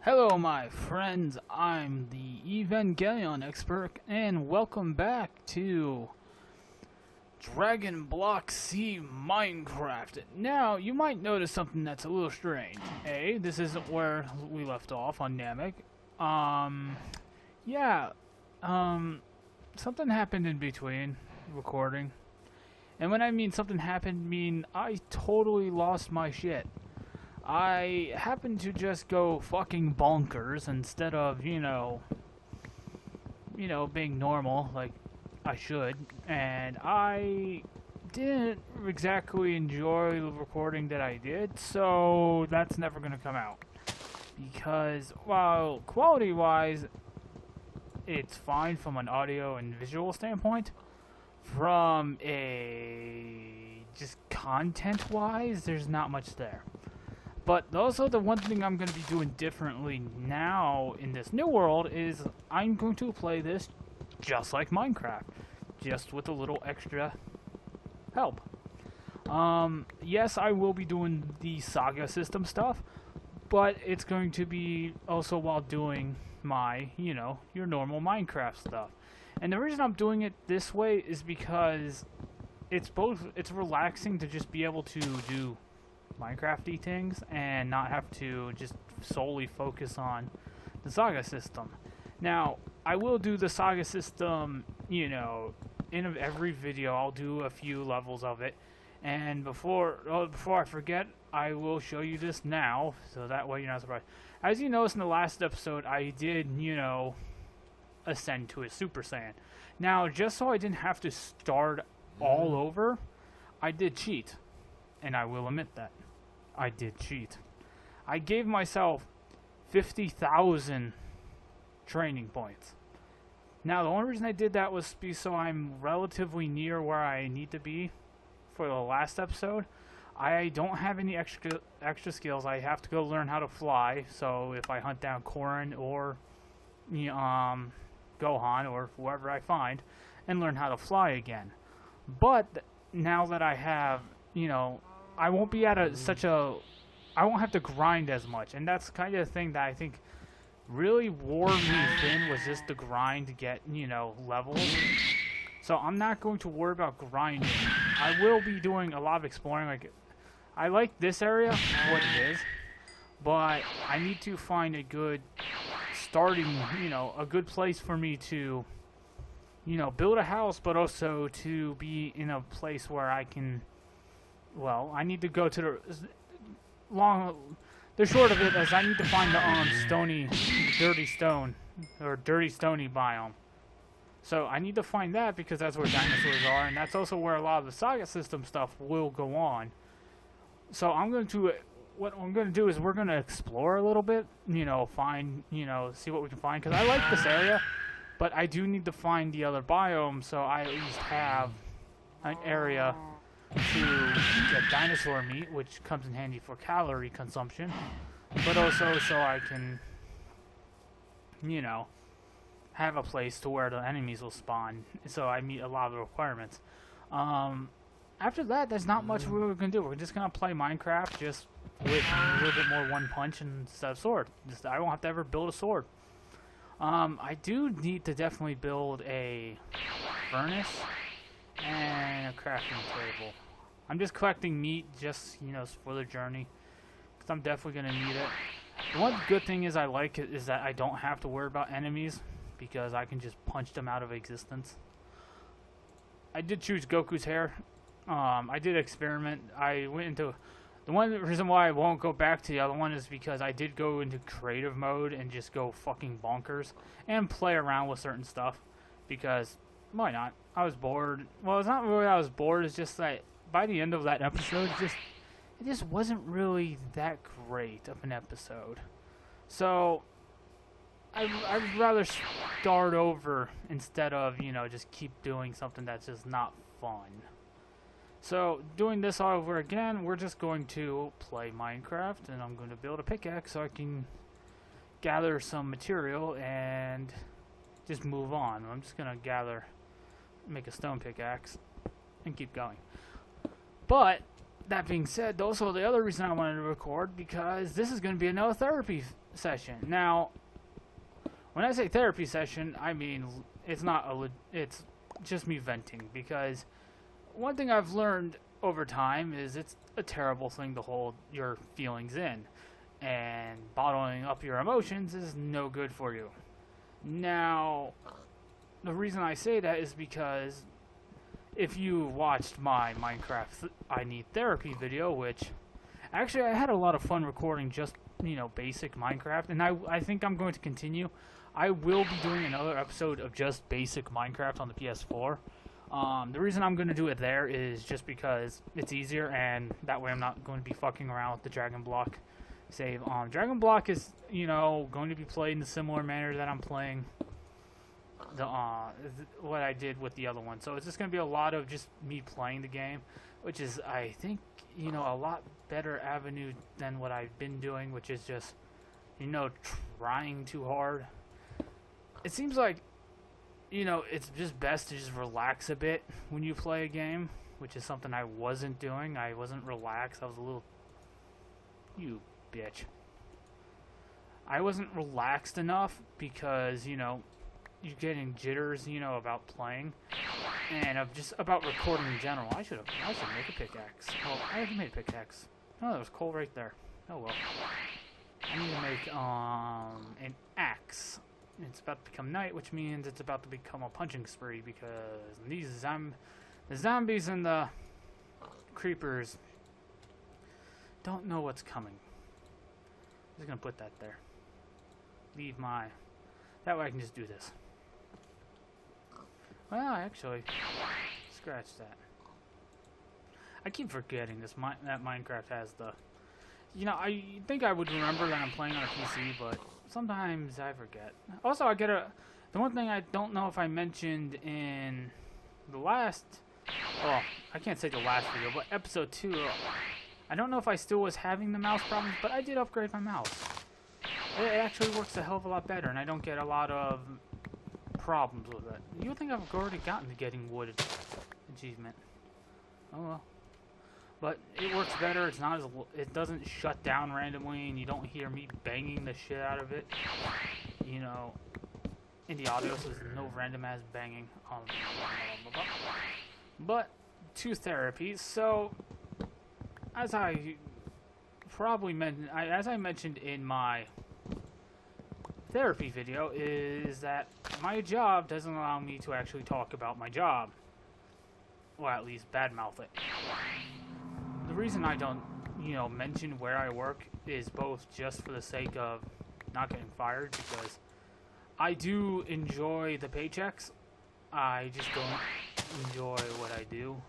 Hello my friends, I'm the Evangelion expert and welcome back to Dragon Block C Minecraft. Now, you might notice something that's a little strange. This isn't where we left off on Namek. Something happened in between recording. And when I mean something happened, I mean I totally lost my shit. I happened to just go fucking bonkers instead of, being normal like I should. And I didn't exactly enjoy the recording that I did, so that's never gonna come out. Because while quality-wise, it's fine from an audio and visual standpoint, from a just content-wise, there's not much there. But also the one thing I'm going to be doing differently now in this new world is I'm going to play this just like Minecraft, just with a little extra help. Yes, I will be doing the Saga system stuff, but it's going to be also while doing my, your normal Minecraft stuff. And the reason I'm doing it this way is because it's relaxing to just be able to do Minecrafty things and not have to just solely focus on the Saga system. Now, I will do the Saga system, in every video. I'll do a few levels of it. And before I forget, I will show you this now, so that way you're not surprised. As you noticed in the last episode, I did, ascend to a Super Saiyan. Now, just so I didn't have to start all over, I did cheat. And I will admit that. I did cheat. I gave myself 50,000 training points. Now, the only reason I did that was so I'm relatively near where I need to be for the last episode. I don't have any extra skills. I have to go learn how to fly. So if I hunt down Korin or Gohan or whoever I find and learn how to fly again. But now that I have, I won't be at I won't have to grind as much, and that's kind of the thing that I think really wore me thin, was just the grind to get, levels. So I'm not going to worry about grinding. I will be doing a lot of exploring. Like, I like this area, what it is, but I need to find a good starting, a good place for me to, build a house, but also to be in a place where I can. Well, I need to go to the short of it is I need to find the dirty stony biome. So I need to find that because that's where dinosaurs are, and that's also where a lot of the Saga system stuff will go on. So what I'm going to do is we're going to explore a little bit, find, see what we can find, because I like this area, but I do need to find the other biome, so I at least have an area to get dinosaur meat, which comes in handy for calorie consumption, but also so I can, have a place to where the enemies will spawn, so I meet a lot of the requirements. After that, there's not much we're going to do. We're just going to play Minecraft just with a little bit more one punch instead of sword. I won't have to ever build a sword. I do need to definitely build a furnace and a crafting table. I'm just collecting meat just, for the journey, because I'm definitely going to need it. The one good thing is is that I don't have to worry about enemies, because I can just punch them out of existence. I did choose Goku's hair. I did experiment. I went into... The one reason why I won't go back to the other one is because I did go into creative mode and just go fucking bonkers and play around with certain stuff, because... Why not? I was bored. Well, it's not really I was bored. It's just that by the end of that episode, it just wasn't really that great of an episode. So I'd rather start over instead of, just keep doing something that's just not fun. So doing this all over again, we're just going to play Minecraft, and I'm going to build a pickaxe so I can gather some material and just move on. I'm just going to make a stone pickaxe and keep going. But that being said, also the other reason I wanted to record, because this is going to be another therapy session. Now, when I say therapy session, I mean it's just me venting, because one thing I've learned over time is it's a terrible thing to hold your feelings in, and bottling up your emotions is no good for you. Now, the reason I say that is because if you watched my Minecraft I Need Therapy video, which actually I had a lot of fun recording just, basic Minecraft, and I think I'm going to continue. I will be doing another episode of just basic Minecraft on the PS4. The reason I'm going to do it there is just because it's easier, and that way I'm not going to be fucking around with the Dragon Block save. Dragon Block is, going to be played in a similar manner that I'm playing what I did with the other one. So it's just going to be a lot of just me playing the game, which is, I think, a lot better avenue than what I've been doing, which is just, trying too hard. It seems like, it's just best to just relax a bit when you play a game, which is something I wasn't doing. I wasn't relaxed. I was a little... You bitch. I wasn't relaxed enough because, you're getting jitters, about playing, and just about recording in general. I should make a pickaxe. Oh, I already made a pickaxe. Oh, there was coal right there. Oh well. I need to make an axe. It's about to become night, which means it's about to become a punching spree, because the zombies and the creepers don't know what's coming. I'm just gonna put that there. That way I can just do this. Well, actually, scratch that. I keep forgetting that Minecraft has the... I think I would remember that I'm playing on a PC, but sometimes I forget. Also, the one thing I don't know if I mentioned in the last... Well, I can't say the last video, but episode 2. I don't know if I still was having the mouse problems, but I did upgrade my mouse. It actually works a hell of a lot better, and I don't get a lot of problems with it. You would think I've already gotten the getting wood achievement. Oh well. But it works better. It doesn't shut down randomly, and you don't hear me banging the shit out of it. In the audio, so there's no random ass banging. But to therapies. So, as I mentioned in my therapy video, is that my job doesn't allow me to actually talk about my job, or at least badmouth it. The reason I don't, mention where I work is both just for the sake of not getting fired, because I do enjoy the paychecks. I just don't enjoy what I do.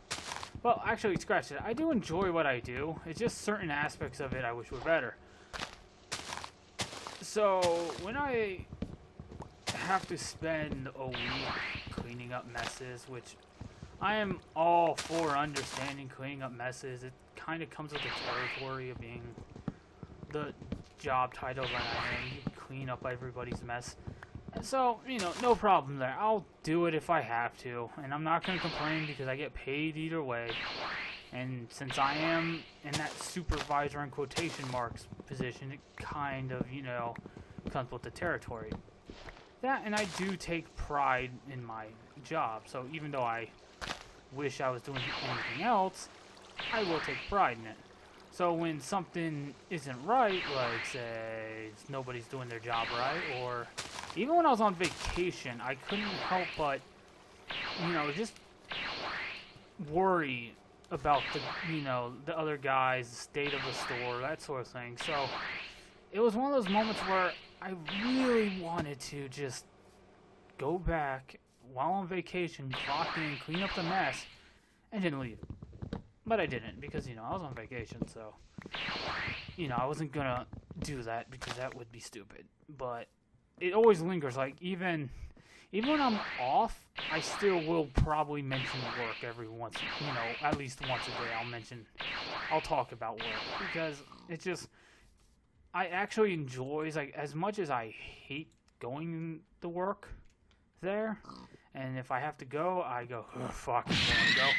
Well, actually, scratch it. I do enjoy what I do. It's just certain aspects of it I wish were better. So, when I have to spend a week cleaning up messes, which I am all for understanding cleaning up messes, it kind of comes with the territory of being the job title that I am. You clean up everybody's mess. So, no problem there. I'll do it if I have to, and I'm not going to complain because I get paid either way. And since I am in that supervisor in quotation marks position, it kind of, comes with the territory. That, and I do take pride in my job, so even though I wish I was doing anything else, I will take pride in it. So when something isn't right, like say nobody's doing their job right, or even when I was on vacation, I couldn't help but, just worry about the other guys, the state of the store, that sort of thing. So it was one of those moments where I really wanted to just go back while on vacation, clock in, clean up the mess, and then leave. But I didn't, because, I was on vacation, so, I wasn't gonna do that, because that would be stupid. But it always lingers, like, even when I'm off, I still will probably mention work every once, at least once a day I'll talk about work, because it just, I actually enjoy, like, as much as I hate going to work there, and if I have to go, I go, oh, fuck, I'm going to go.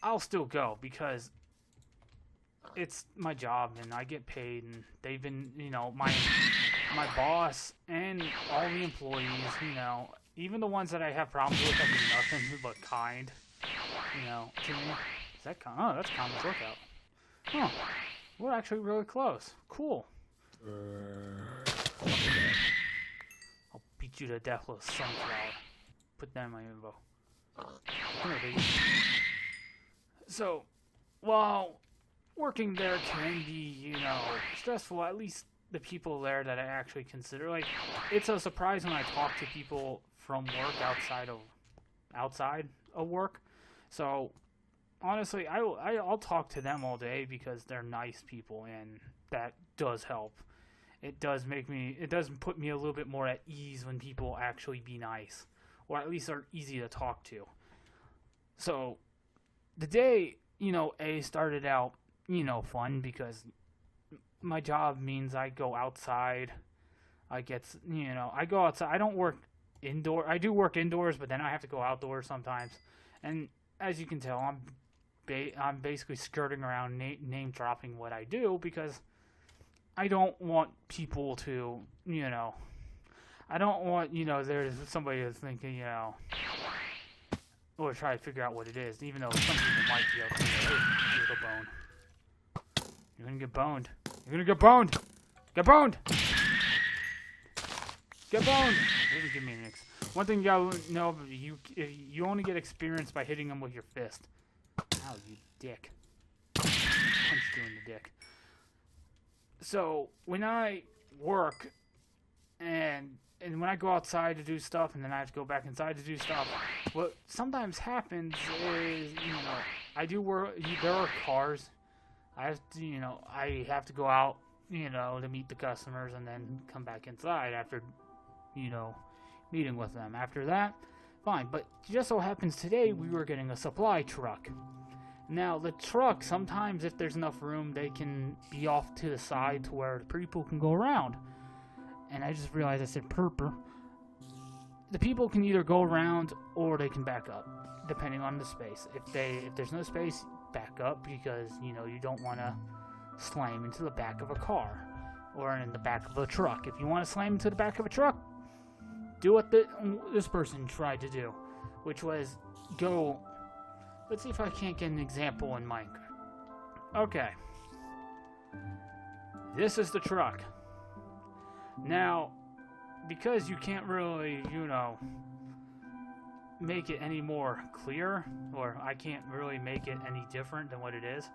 I'll still go, because it's my job, and I get paid, and they've been, my boss and all the employees, even the ones that I have problems with have been nothing but kind, to me. Is that oh, that's Common Lookout. Huh. We're actually really close. Cool. I'll beat you to death with a sunflower. Put that in my info. So, while working there can be, stressful, at least the people there that I actually consider, like, it's a surprise when I talk to people from work outside of work. So, honestly, I'll talk to them all day because they're nice people, and that does help. It does put me a little bit more at ease when people actually be nice, or at least are easy to talk to. So, the day, started out, fun because my job means I go outside. I go outside. I don't work indoor. I do work indoors, but then I have to go outdoors sometimes. And as you can tell, I'm basically skirting around name dropping what I do because I don't want people to, I don't want, there's somebody that's thinking, or try to figure out what it is, even though some people might be able to say, hey, here's a bone. You're gonna get boned. You're gonna get boned! Get boned! Get boned! Doesn't give me an X. One thing you gotta know, you only get experience by hitting them with your fist. Ow, you dick. Punched you in the dick. So, when I work, and when I go outside to do stuff, and then I have to go back inside to do stuff, what sometimes happens is, I do work, there are cars, I have to go out, to meet the customers, and then come back inside after, meeting with them. After that, fine, but just so happens today, we were getting a supply truck. Now, the truck, sometimes if there's enough room, they can be off to the side to where the people can go around. And I just realized I said purper. The people can either go around or they can back up, depending on the space. If there's no space, back up because, you don't want to slam into the back of a car or in the back of a truck. If you want to slam into the back of a truck, do what this person tried to do, which was go. Let's see if I can't get an example in Minecraft. Okay. This is the truck. Now, because you can't really, make it any more clear, or I can't really make it any different than what it is,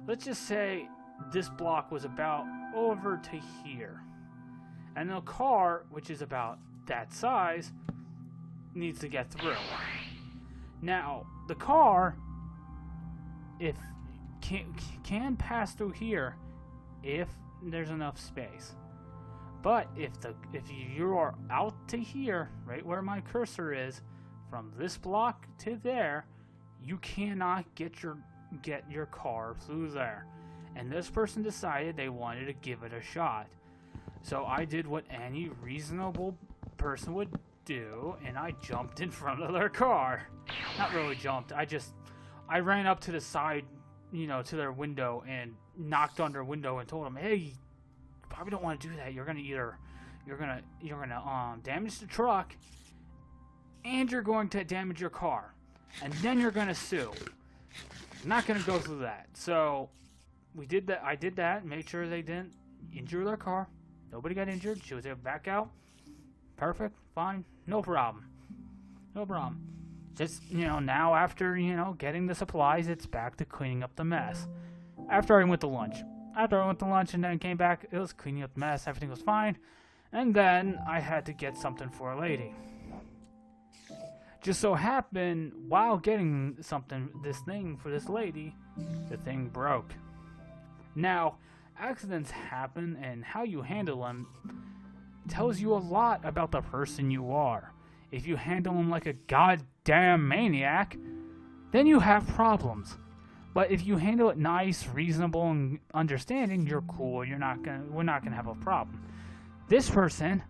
let's just say this block was about over to here. And the car, which is about that size, needs to get through. Now, the car, if can pass through here if there's enough space. But if you are out to here, right where my cursor is, from this block to there, you cannot get your car through there. And this person decided they wanted to give it a shot. So I did what any reasonable person would do, and I jumped in front of their car. Not really jumped. I ran up to the side, to their window and knocked on their window and told them, "Hey, you probably don't want to do that. You're gonna damage the truck, and you're going to damage your car, and then you're gonna sue. I'm not gonna go through that." So we did that. I did that. Made sure they didn't injure their car. Nobody got injured. She was able to back out. Perfect. Fine. No problem. No problem. Just, now after, getting the supplies, it's back to cleaning up the mess. After I went to lunch. And then came back, it was cleaning up the mess. Everything was fine. And then I had to get something for a lady. Just so happened, while getting this thing for this lady, the thing broke. Now, accidents happen, and how you handle them tells you a lot about the person you are. If you handle them like a goddamn maniac, then you have problems. But if you handle it nice, reasonable, and understanding, you're cool. We're not gonna have a problem. This person,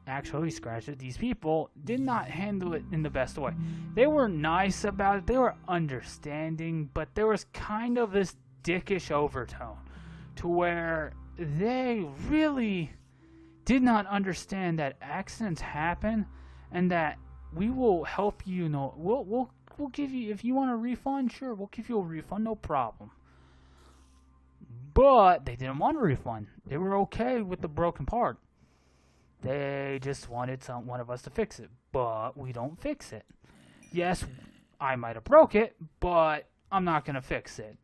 actually, scratch it. These people did not handle it in the best way. They were nice about it. They were understanding, but there was kind of this dickish overtone to where they really did not understand that accidents happen and that we will help you. We'll give you, if you want a refund, sure, we'll give you a refund, no problem. But they didn't want a refund. They were okay with the broken part. They just wanted one of us to fix it, but we don't fix it. Yes, I might have broke it, but I'm not going to fix it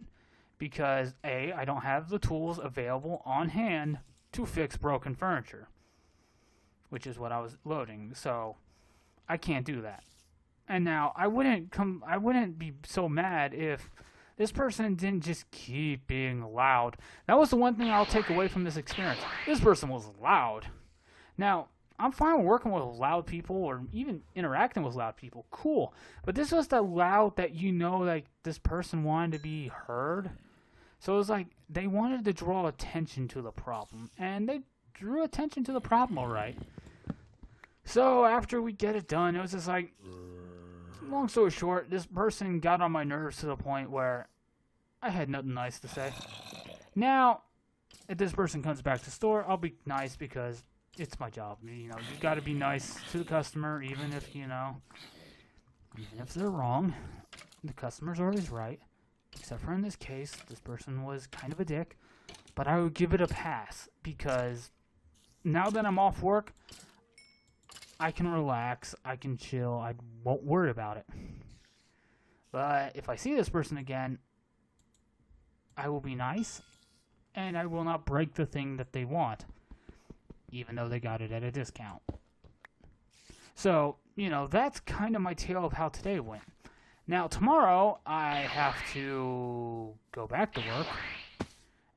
because A, I don't have the tools available on hand to fix broken furniture, which is what I was loading. So I can't do that. And now I wouldn't be so mad if this person didn't just keep being loud. That was the one thing I'll take away from this experience. This person was loud. Now, I'm fine with working with loud people or even interacting with loud people. Cool. But this was the loud that like this person wanted to be heard. So it was like they wanted to draw attention to the problem. And they drew attention to the problem all right. So after we get it done, it was just like, long story short, this person got on my nerves to the point where I had nothing nice to say. Now, if this person comes back to the store, I'll be nice because it's my job. You got to be nice to the customer, even if they're wrong. The customer's always right. Except for in this case, this person was kind of a dick. But I would give it a pass because now that I'm off work, I can relax, I can chill, I won't worry about it. But if I see this person again, I will be nice, and I will not break the thing that they want, even though they got it at a discount. So, that's kind of my tale of how today went. Now, tomorrow, I have to go back to work,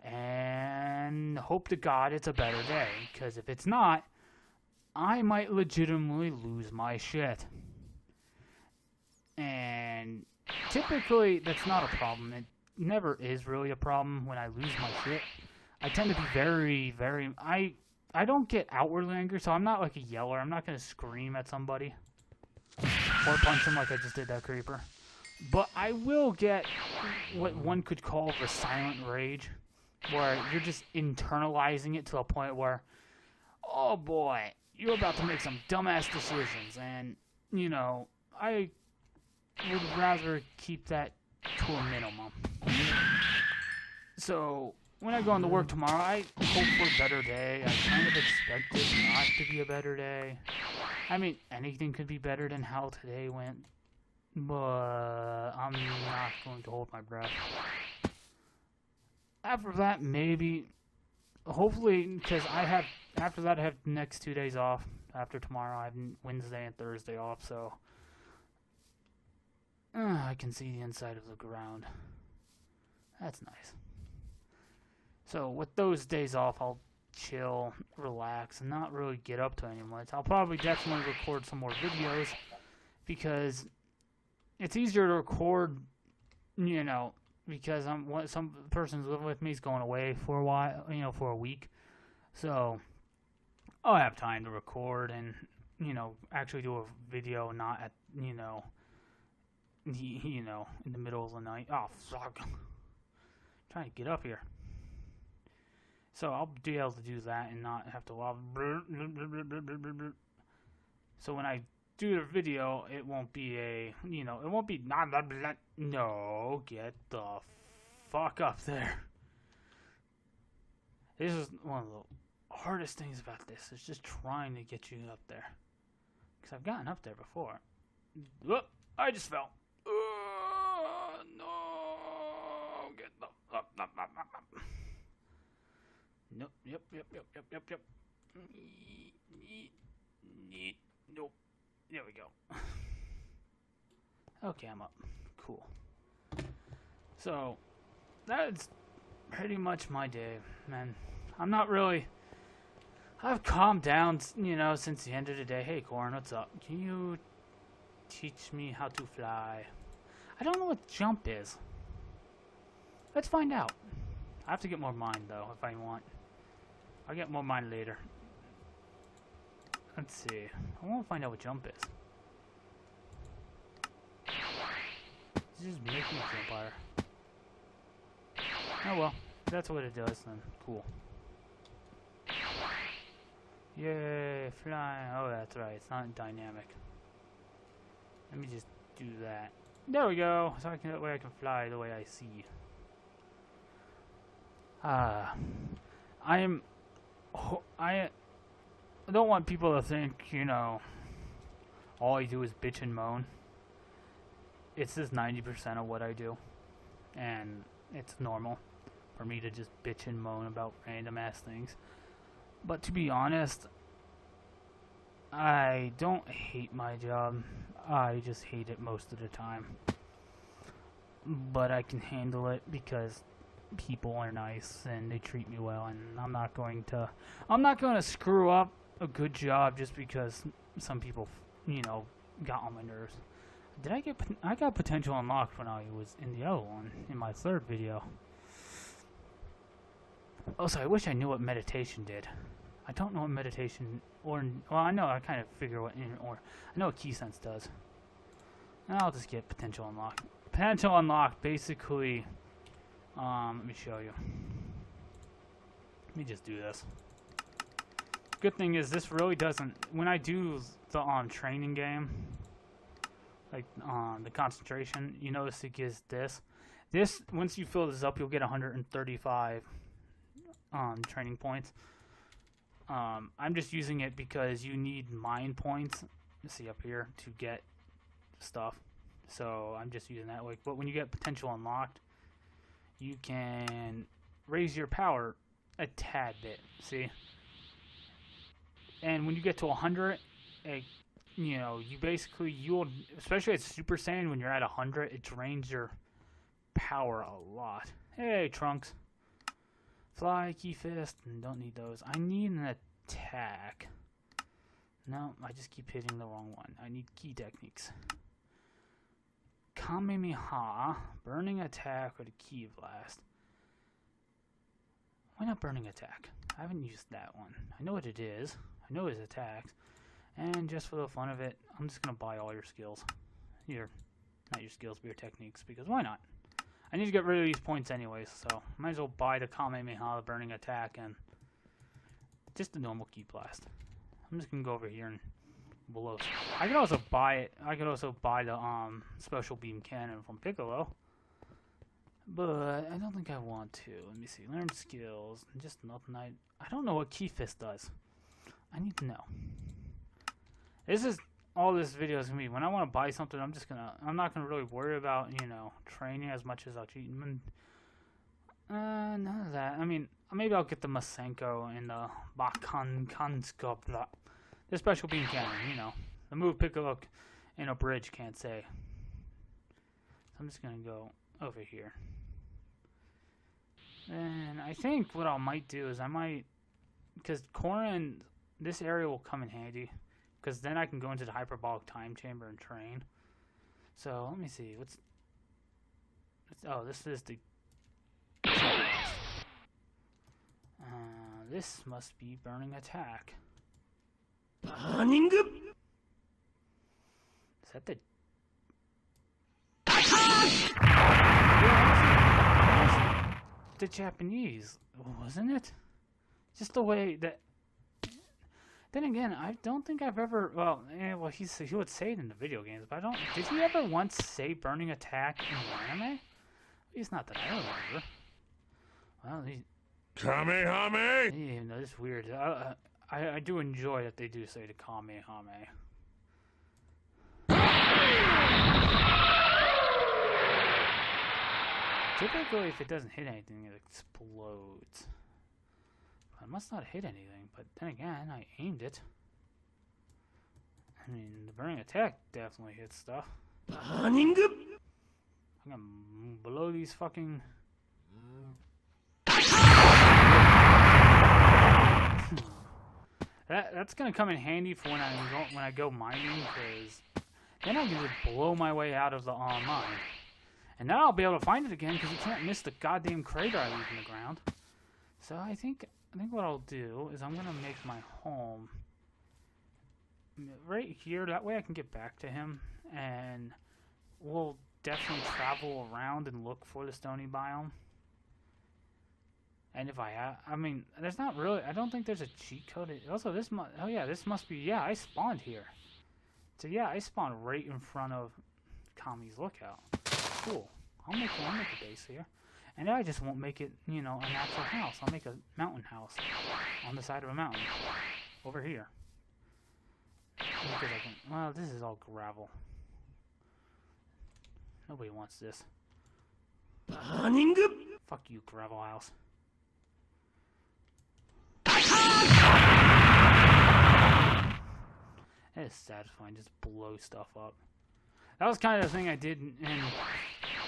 and hope to God it's a better day, because if it's not, I might legitimately lose my shit. And typically, that's not a problem. It never is really a problem when I lose my shit. I tend to be very, very... I don't get outwardly angry, so I'm not like a yeller. I'm not going to scream at somebody. Or punch them like I just did that creeper. But I will get what one could call the silent rage. Where you're just internalizing it to a point where... Oh boy... You're about to make some dumbass decisions, and, I would rather keep that to a minimum. So, when I go into work tomorrow, I hope for a better day. I kind of expect it not to be a better day. I mean, anything could be better than how today went, but I'm not going to hold my breath. After that, maybe... Hopefully, because after that I have the next 2 days off. After tomorrow, I have Wednesday and Thursday off, so I can see the inside of the ground. That's nice. So with those days off, I'll chill, relax, and not really get up to any much. I'll probably definitely record some more videos, because it's easier to record, because some person's living with me is going away for a while, for a week. So I'll have time to record and, actually do a video, not at, in the middle of the night. Oh, fuck. I'm trying to get up here. So I'll be able to do that and not have to So when I do the video, it won't be it won't be no, get the fuck up there. This is one of the hardest things about this, is just trying to get you up there. Because I've gotten up there before. Look, I just fell. No, get the up. Nope, yep. Nope. There we go. Okay, I'm up. Cool. So, that's pretty much my day, man. I've calmed down, since the end of the day. Hey, Corn, what's up? Can you teach me how to fly? I don't know what jump is. Let's find out. I have to get more mine, though, if I want. I'll get more mine later. Let's see. I want to find out what jump is. This is making a jump higher. Oh well, if that's what it does, then cool. Yay, flying. Oh, that's right. It's not dynamic. Let me just do that. There we go. So that way I can fly the way I see. I don't want people to think, you know, all I do is bitch and moan. It's just 90% of what I do, and it's normal for me to just bitch and moan about random ass things. But to be honest, I don't hate my job. I just hate it most of the time. But I can handle it because people are nice and they treat me well, and I'm not going to screw up a good job just because some people, you know, got on my nerves. I got potential unlocked when I was in the other one, in my third video. Also, I wish I knew what meditation did. I don't know what meditation, well, I know, I kind of figure what, or I know what key sense does. I'll just get potential unlocked. Potential unlocked, basically, let me show you. Let me just do this. Good thing is this really doesn't, when I do the training game, like the concentration, you notice it gives this. Once you fill this up, you'll get 135 training points. I'm just using it because you need mind points, see up here, to get stuff. So I'm just using that. Like, but when you get potential unlocked, you can raise your power a tad bit. See, and when you get to 100, you know, you'll, especially at Super Saiyan, when you're at 100, it drains your power a lot. Hey, Trunks. Fly, key fist, and don't need those. I need an attack. No, I just keep hitting the wrong one. I need key techniques. Kamehameha, burning attack, or the key blast. Why not burning attack? I haven't used that one. I know what it is. I know his attacks. And just for the fun of it, I'm just going to buy all your skills. Not your skills, but your techniques, because why not? I need to get rid of these points anyways, so might as well buy the Kamehameha, the burning attack, and just the normal key blast. I'm just going to go over here and below. I could also buy it. I could also buy the special beam cannon from Piccolo, but I don't think I want to. Let me see. Learn skills. Just nothing. I don't know what key fist does. I need to know. This is all this video is gonna be. When I want to buy something, I'm not gonna really worry about, you know, training as much as I'll cheat. None of that. I mean, maybe I'll get the Masenko and the Bakankansko. The special beam cannon, you know, the move Piccolo in a bridge can't say. So I'm just gonna go over here, and I think what I might do is because Korin, this area will come in handy. Because then I can go into the hyperbolic time chamber and train. So let me see. Oh, this is the. This must be burning attack. Is that the? The Japanese, wasn't it? Just the way that. Then again, I don't think I've ever. Well, he would say it in the video games, but I don't. Did he ever once say burning attack in the anime? At least not that I remember. Well, Kamehameha! yeah, no, it's weird. I do enjoy that they do say the Kamehameha. Typically, if it doesn't hit anything, it explodes. I must not hit anything, but then again, I aimed it. I mean, the burning attack definitely hits stuff. I'm gonna blow these fucking. That's gonna come in handy for when I go mining, because then I can just blow my way out of the mine, and now I'll be able to find it again because you can't miss the goddamn crater I leave in the ground. So I think what I'll do is I'm gonna make my home right here. That way I can get back to him, and we'll definitely travel around and look for the stony biome. And if I mean, there's not really, I don't think there's a cheat code. Also, this must, oh yeah, this must be, yeah, I spawned here. So yeah, I spawned right in front of Kami's Lookout. Cool. I'll make a base here. And I just won't make it, you know, an actual house. I'll make a mountain house on the side of a mountain. Over here. Because I can, well, this is all gravel. Nobody wants this. Fuck you, gravel house. It is satisfying, just blow stuff up. That was kind of the thing I did, and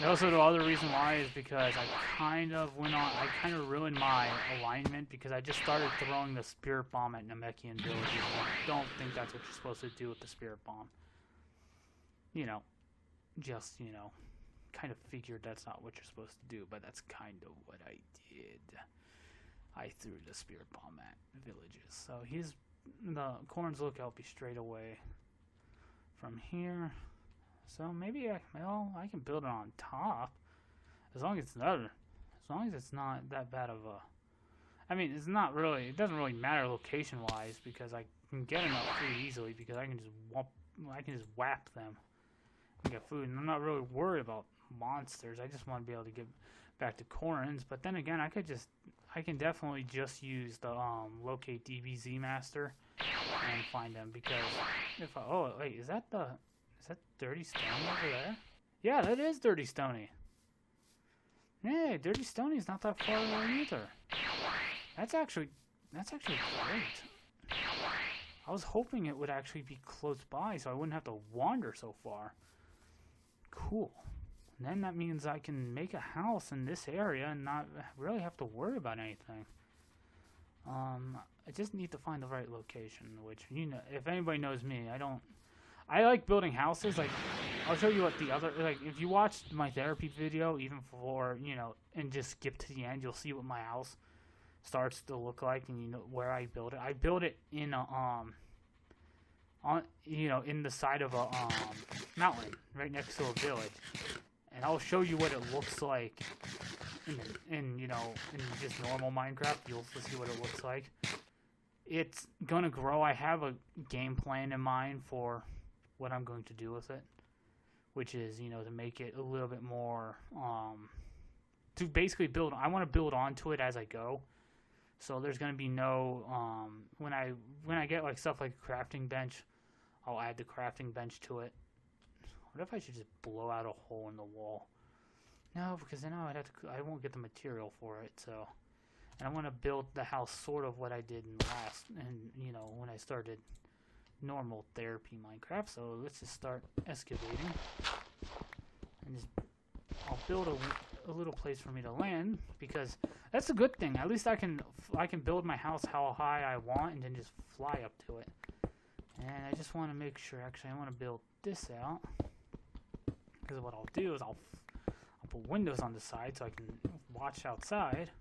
also the other reason why is because I kind of ruined my alignment because I just started throwing the spirit bomb at Namekian villages. I don't think that's what you're supposed to do with the spirit bomb. You know, just, you know, kind of figured that's not what you're supposed to do, but that's kind of what I did. I threw the spirit bomb at villages. So the Corn's Lookout be straight away from here. So maybe I can build it on top, as long as it's not that bad of a. I mean, it's not really. It doesn't really matter location-wise because I can get enough food easily because I can just whap them and get food, and I'm not really worried about monsters. I just want to be able to get back to Corins. But then again, I can definitely just use the locate DBZ master and find them because if oh wait, is that Dirty Stony over there? Yeah, that is Dirty Stony. Hey, Dirty Stony is not that far away either. That's actually great. I was hoping it would actually be close by so I wouldn't have to wander so far. Cool. And then that means I can make a house in this area and not really have to worry about anything. I just need to find the right location, which, you know, if anybody knows me, I like building houses. Like, I'll show you what the other, like, if you watched my therapy video, even for, you know, and just skip to the end, you'll see what my house starts to look like, and you know where I build it. I build it in a, in the side of a, mountain, right next to a village. And I'll show you what it looks like in just normal Minecraft. You'll see what it looks like. It's gonna grow. I have a game plan in mind for what I'm going to do with it, which is, you know, to make it a little bit more, to basically build. I want to build onto it as I go. So there's gonna be no, when I get like stuff like a crafting bench, I'll add the crafting bench to it. What if I should just blow out a hole in the wall? No, because then I won't get the material for it. So, and I want to build the house sort of what I did you know, when I started normal therapy Minecraft. So let's just start excavating, and I'll build a little place for me to land because that's a good thing. At least I can build my house how high I want and then just fly up to it. And I just want to make sure. Actually, I want to build this out. Because what I'll do is I'll put windows on the side so I can watch outside.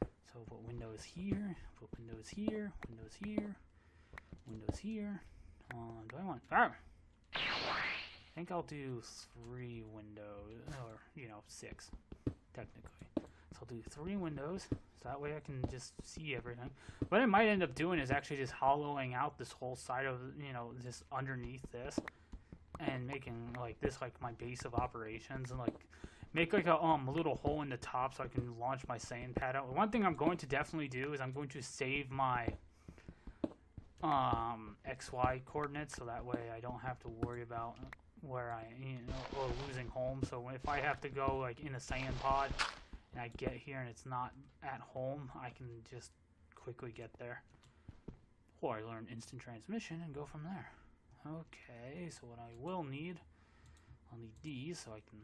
So put windows here, put windows here, windows here, windows here. Do I want? I think I'll do 3 windows, or 6, technically. So I'll do 3 windows, so that way I can just see everything. What I might end up doing is actually just hollowing out this whole side of, just underneath this. And making like this like my base of operations, and like make like a little hole in the top so I can launch my sand pad out. One thing I'm going to definitely do is I'm going to save my XY coordinates so that way I don't have to worry about where or losing home. So if I have to go like in a sand pod and I get here and it's not at home, I can just quickly get there. Or I learn instant transmission and go from there. Okay, so what I will need, I'll need these so I can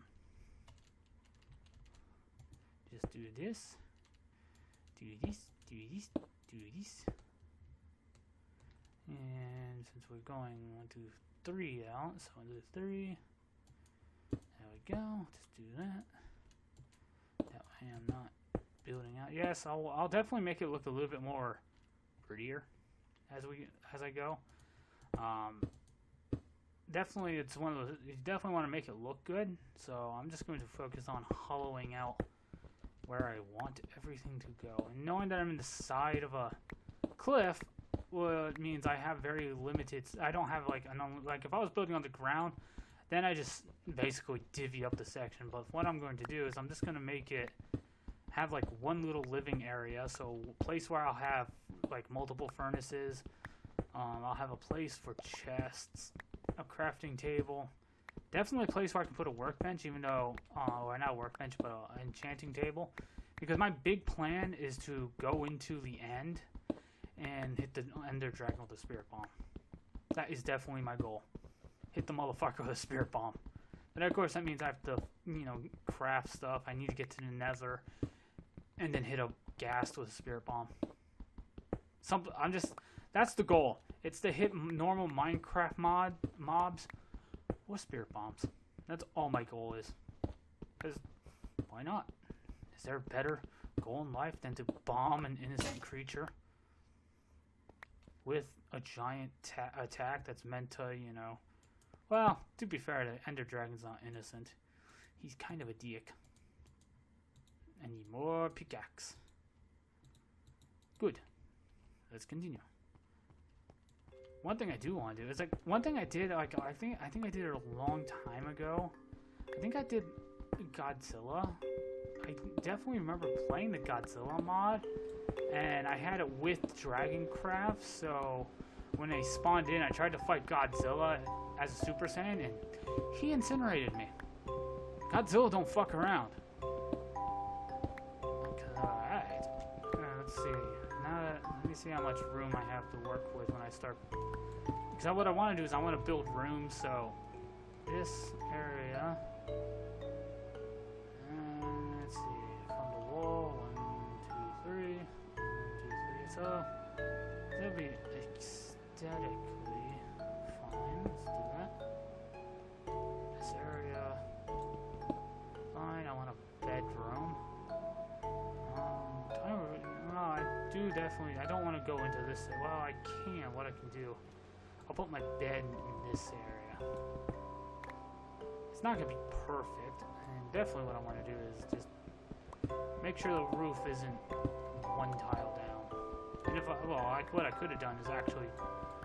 just do this, do this, do this, do this. And since we're going 1, 2, 3 out, so 1, 2, 3. There we go. Just do that. That way I'm not building out. Yes, I'll definitely make it look a little bit more prettier as I go. Definitely, it's one of those. You definitely want to make it look good. So I'm just going to focus on hollowing out where I want everything to go. And knowing that I'm in the side of a cliff, well, it means I have very limited. I don't have like like if I was building on the ground, then I just basically divvy up the section. But what I'm going to do is I'm just going to make it have like one little living area, so a place where I'll have like multiple furnaces. I'll have a place for chests, a crafting table, definitely a place where I can put a workbench, even though, or not a workbench, but an enchanting table, because my big plan is to go into the end and hit the Ender Dragon with a Spirit Bomb. That is definitely my goal. Hit the motherfucker with a Spirit Bomb. But of course that means I have to, you know, craft stuff. I need to get to the Nether and then hit a Ghast with a Spirit Bomb. That's the goal. It's to hit normal Minecraft mobs with Spirit Bombs. That's all my goal is. Because why not? Is there a better goal in life than to bomb an innocent creature with a giant attack that's meant to, you know... Well, to be fair, the Ender Dragon's not innocent. He's kind of a dick. I need more pickaxe. Good. Let's continue. One thing I do want to do is like one thing I did like I think I did it a long time ago. I think I did Godzilla. I definitely remember playing the Godzilla mod, and I had it with Dragoncraft. So when they spawned in, I tried to fight Godzilla as a Super Saiyan, and he incinerated me. Godzilla don't fuck around. Alright. Let's see. Let me see how much room I have to work with when I start. Because what I want to do is I want to build rooms, so this area. And let's see. From the wall. 1, 2, 3. 1, 2, 3. So that'll be aesthetically fine. Let's do that. This area. Fine. I want a bedroom. I do definitely. I don't want to go into this. Well, I can. What I can do, I'll put my bed in this area. It's not gonna be perfect, and definitely what I want to do is just make sure the roof isn't one tile down. And if what I could have done is actually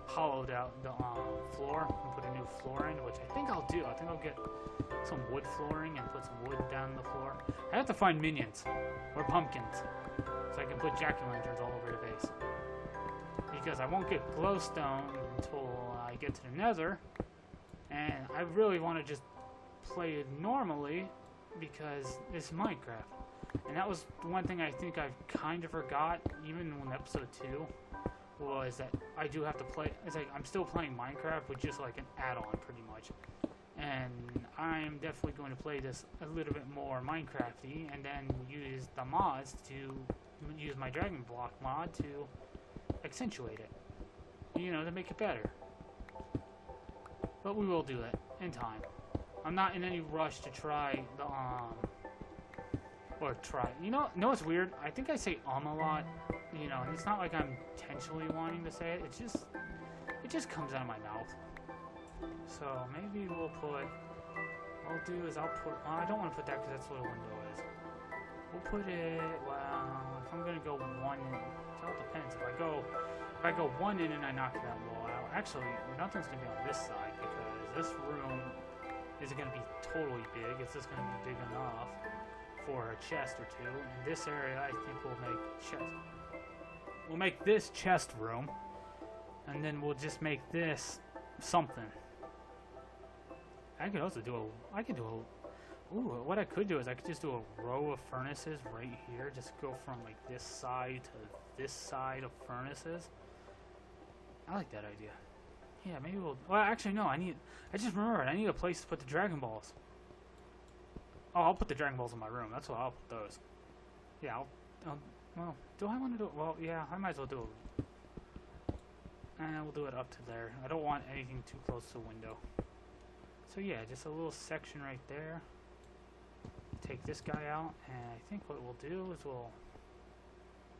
hollowed out the floor and put a new floor in, which I think I'll do. I think I'll get some wood flooring and put some wood down the floor. I have to find minions or pumpkins, so I can put jack-o'-lanterns all over the base. Because I won't get glowstone until I get to the Nether, and I really want to just play it normally because it's Minecraft. And that was one thing I think I kind of forgot, even in episode 2, was that I do have to play. It's like I'm still playing Minecraft with just like an add-on, pretty much. And I'm definitely going to play this a little bit more Minecrafty, and then use the mods to use my Dragon Block mod to accentuate it, you know, to make it better. But we will do it in time. I'm not in any rush to try the you know what's weird? I think I say a lot, you know, and it's not like I'm intentionally wanting to say it. It just comes out of my mouth. So maybe we'll put. What I'll do is I'll put. I don't want to put that because that's what a window is. We'll put it. Well, if I'm gonna go one in, it all depends. If I go one in and I knock that wall out, actually nothing's gonna be on this side because this room isn't gonna be totally big. It's just gonna be big enough for a chest or two. In this area, I think we'll make chest. We'll make this chest room, and then we'll just make this something. I could also do ooh, what I could do is I could just do a row of furnaces right here. Just go from like this side to this side of furnaces. I like that idea. Yeah, maybe we'll. Well, actually, no. I just remembered. I need a place to put the Dragon Balls. Oh, I'll put the Dragon Balls in my room. That's what I'll put those. Yeah, well, do I want to do it? Well, yeah, I might as well do it. And we'll do it up to there. I don't want anything too close to the window. So yeah, just a little section right there. Take this guy out, and I think what we'll do is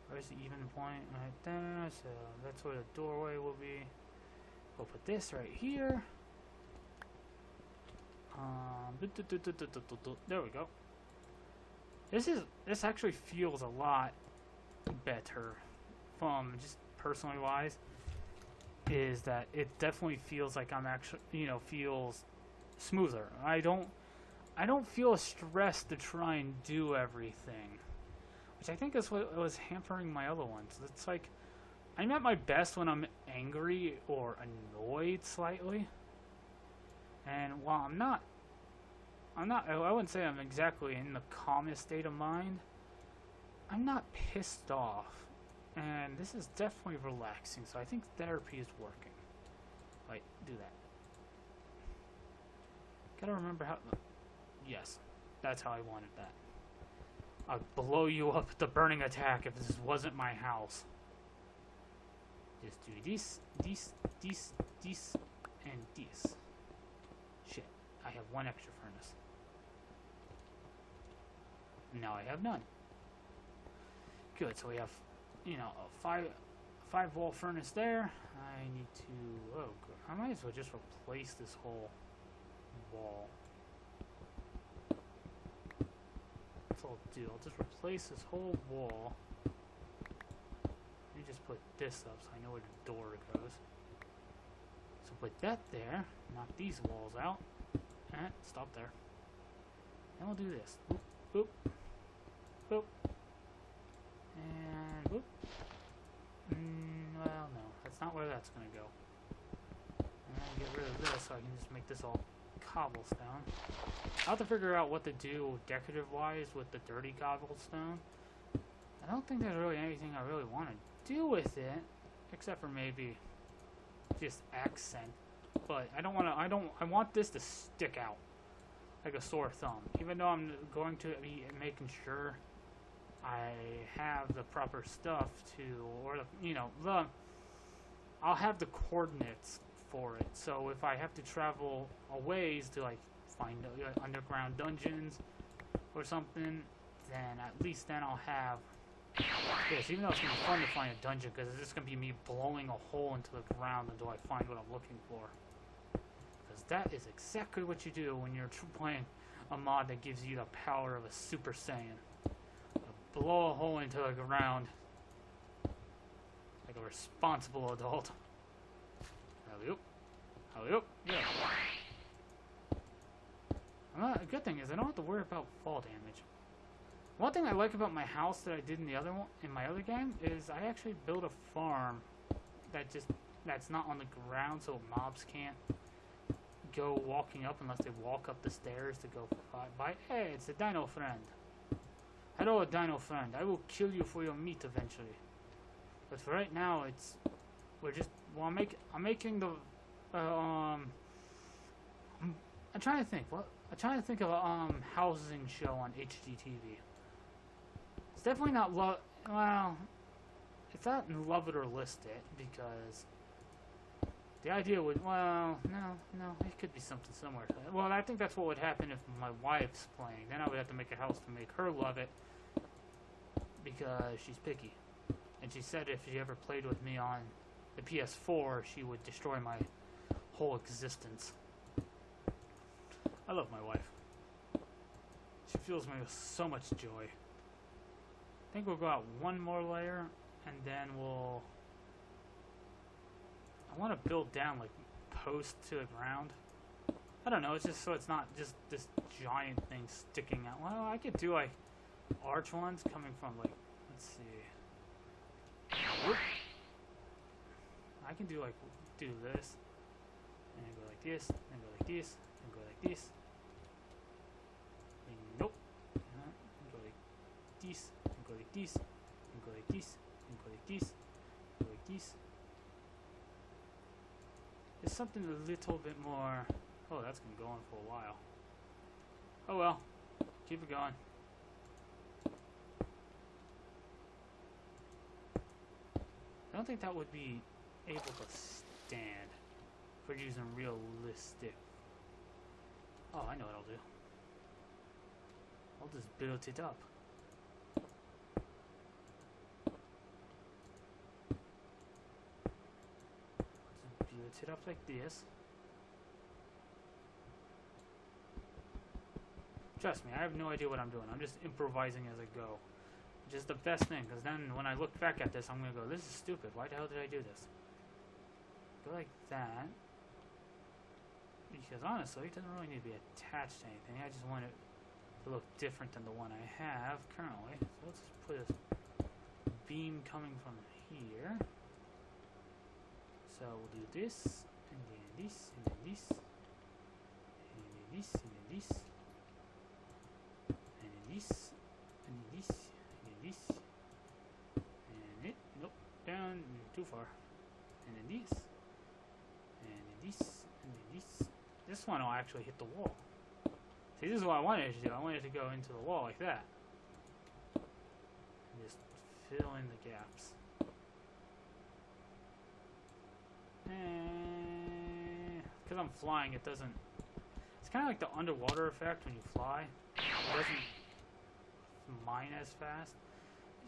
where's the even point? Right there, so that's where the doorway will be. We'll put this right here. There we go. This actually feels a lot better from just personally wise. Is that it definitely feels like I'm actually, feels smoother. I don't feel stressed to try and do everything, which I think is what was hampering my other ones. It's like I'm at my best when I'm angry or annoyed slightly, and while I wouldn't say I'm exactly in the calmest state of mind. I'm not pissed off, and this is definitely relaxing. So I think therapy is working. Like, do that. Gotta remember how. Yes, that's how I wanted that. I'd blow you up with the burning attack if this wasn't my house. Just do this, and this. Shit, I have one extra furnace. Now I have none. Good, so we have, a 5-wall furnace there. I need to, oh, good. I might as well just replace this whole wall. That's all I'll do. I'll just replace this whole wall. Let me just put this up so I know where the door goes. So put that there. Knock these walls out. And stop there. Then we'll do this. Boop, boop, boop. And whoop. Well, no, that's not where that's gonna go. And get rid of this so I can just make this all cobblestone. I'll have to figure out what to do decorative-wise with the dirty cobblestone. I don't think there's really anything I really want to do with it, except for maybe just accent. But I don't want to. I want this to stick out like a sore thumb. Even though I'm going to be making sure I have the proper stuff to, or I'll have the coordinates for it. So if I have to travel a ways to like find underground dungeons or something, then at least then I'll have this. Even though it's gonna be fun to find a dungeon, because it's just gonna be me blowing a hole into the ground until I find what I'm looking for. Because that is exactly what you do when you're playing a mod that gives you the power of a Super Saiyan. Blow a hole into the ground like a responsible adult. Alley-oop. Alley-oop. Yeah. A good thing is I don't have to worry about fall damage. One thing I like about my house that I did in my other game is I actually built a farm that's not on the ground, so mobs can't go walking up unless they walk up the stairs to go by. Hey, it's a dino friend. Hello, dino friend. I will kill you for your meat eventually. But for right now, I'm making the, I'm trying to think. I'm trying to think of a housing show on HGTV. It's definitely not well, it's not Love It or List It, because the idea would, no, it could be something similar to that. Well, I think that's what would happen if my wife's playing. Then I would have to make a house to make her love it, because she's picky. And she said if she ever played with me on the PS4, she would destroy my whole existence. I love my wife. She fills me with so much joy. I think we'll go out one more layer, and then I want to build down, like, post to the ground. I don't know, it's just so it's not just this giant thing sticking out. Well, I could do, like, arch ones coming from, like, let's see. Whoop. I can do, like, do this, and then go like this, and go like this, and go like this. And nope. And go like this, and go like this, and go like this, and go like this, and go like this. There's something a little bit more. Oh, that's been going for a while. Oh well, keep it going. I don't think that would be able to stand for using realistic. Oh, I know what I'll do. I'll just build it up. Build it up like this. Trust me, I have no idea what I'm doing. I'm just improvising as I go. Which is the best thing, because then when I look back at this, I'm going to go, this is stupid. Why the hell did I do this? Go like that. Because honestly, it doesn't really need to be attached to anything. I just want it to look different than the one I have currently. So let's just put a beam coming from here. So we'll do this, and then this, and then this, and then this, and then this, and then this, and then this, and then this, and it, nope, down, too far, and then this, and then this, and then this. This one will actually hit the wall. See, this is what I wanted it to do. I wanted it to go into the wall like that. And just fill in the gaps. Because I'm flying, it doesn't... It's kind of like the underwater effect when you fly. It doesn't mine as fast.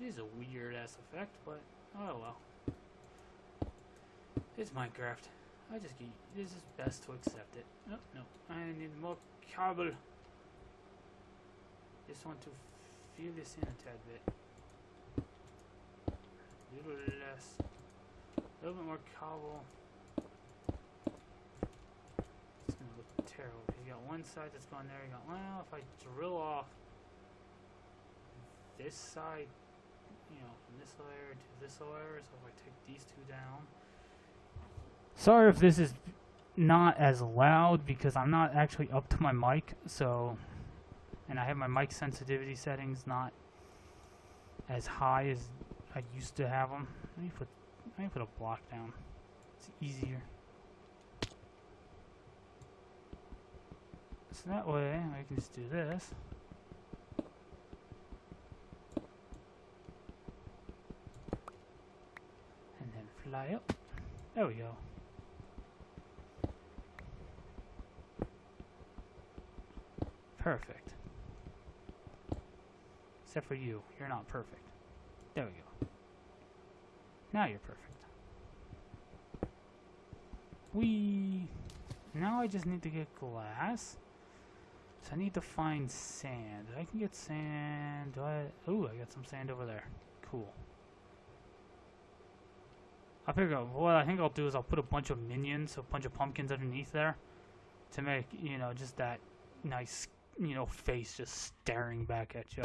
It is a weird-ass effect, but oh well. It's Minecraft. This is best to accept it. Oh, no, I need more cable. Just want to fill this in a tad bit. A little less. A little bit more cable. It's gonna look terrible. You got one side that's going there. You got, well, if I drill off this side, you know, from this layer to this layer, so if I take these two down. Sorry if this is not as loud because I'm not actually up to my mic, so, and I have my mic sensitivity settings not as high as I used to have them. Let me put a block down. It's easier. So that way I can just do this. And then fly up. There we go. Perfect. Except for you. You're not perfect. There we go. Now you're perfect. Now I just need to get glass. So I need to find sand. I can get sand. Ooh, I got some sand over there. Cool. I'll pick up. What I think I'll do is I'll put a bunch of minions, a bunch of pumpkins underneath there to make, you know, just that nice, you know, face just staring back at you.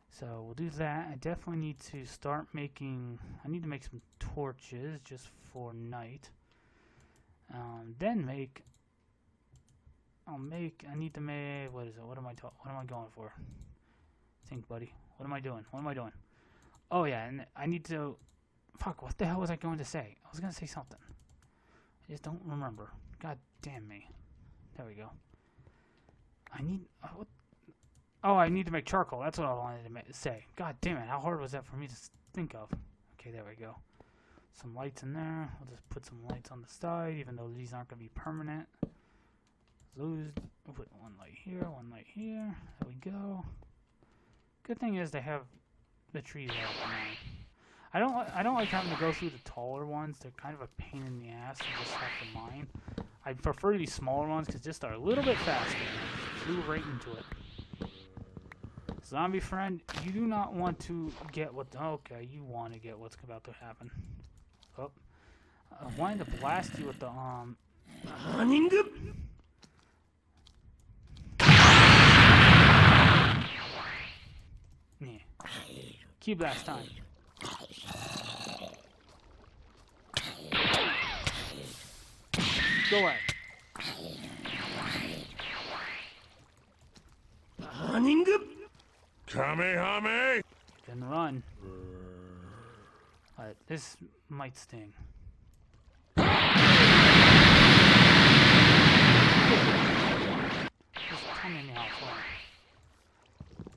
So we'll do that. I definitely need to start making, I need to make some torches just for night. Then make, I need to make, what is it? What am I going for? Think, buddy. What am I doing? Oh yeah, and I need to, fuck, what the hell was I going to say? I was going to say something. I just don't remember. God damn me. There we go. I need, I need to make charcoal. That's what I wanted to say. God damn it, how hard was that for me to think of? Okay, there we go. Some lights in there. I'll just put some lights on the side, even though these aren't going to be permanent. We'll put one light here, one light here. There we go. Good thing is they have the trees out now. I don't like having to go through the taller ones. They're kind of a pain in the ass to just have to mine. I prefer these smaller ones because just are a little bit faster. I flew right into it. Zombie friend, you do not want to get what... Okay, you want to get what's about to happen. Oh. I wanted to blast you with the, Yeah. Key blast time. Go away. Kamehame! Then run. Alright, this might sting. Just Kamehameha fly.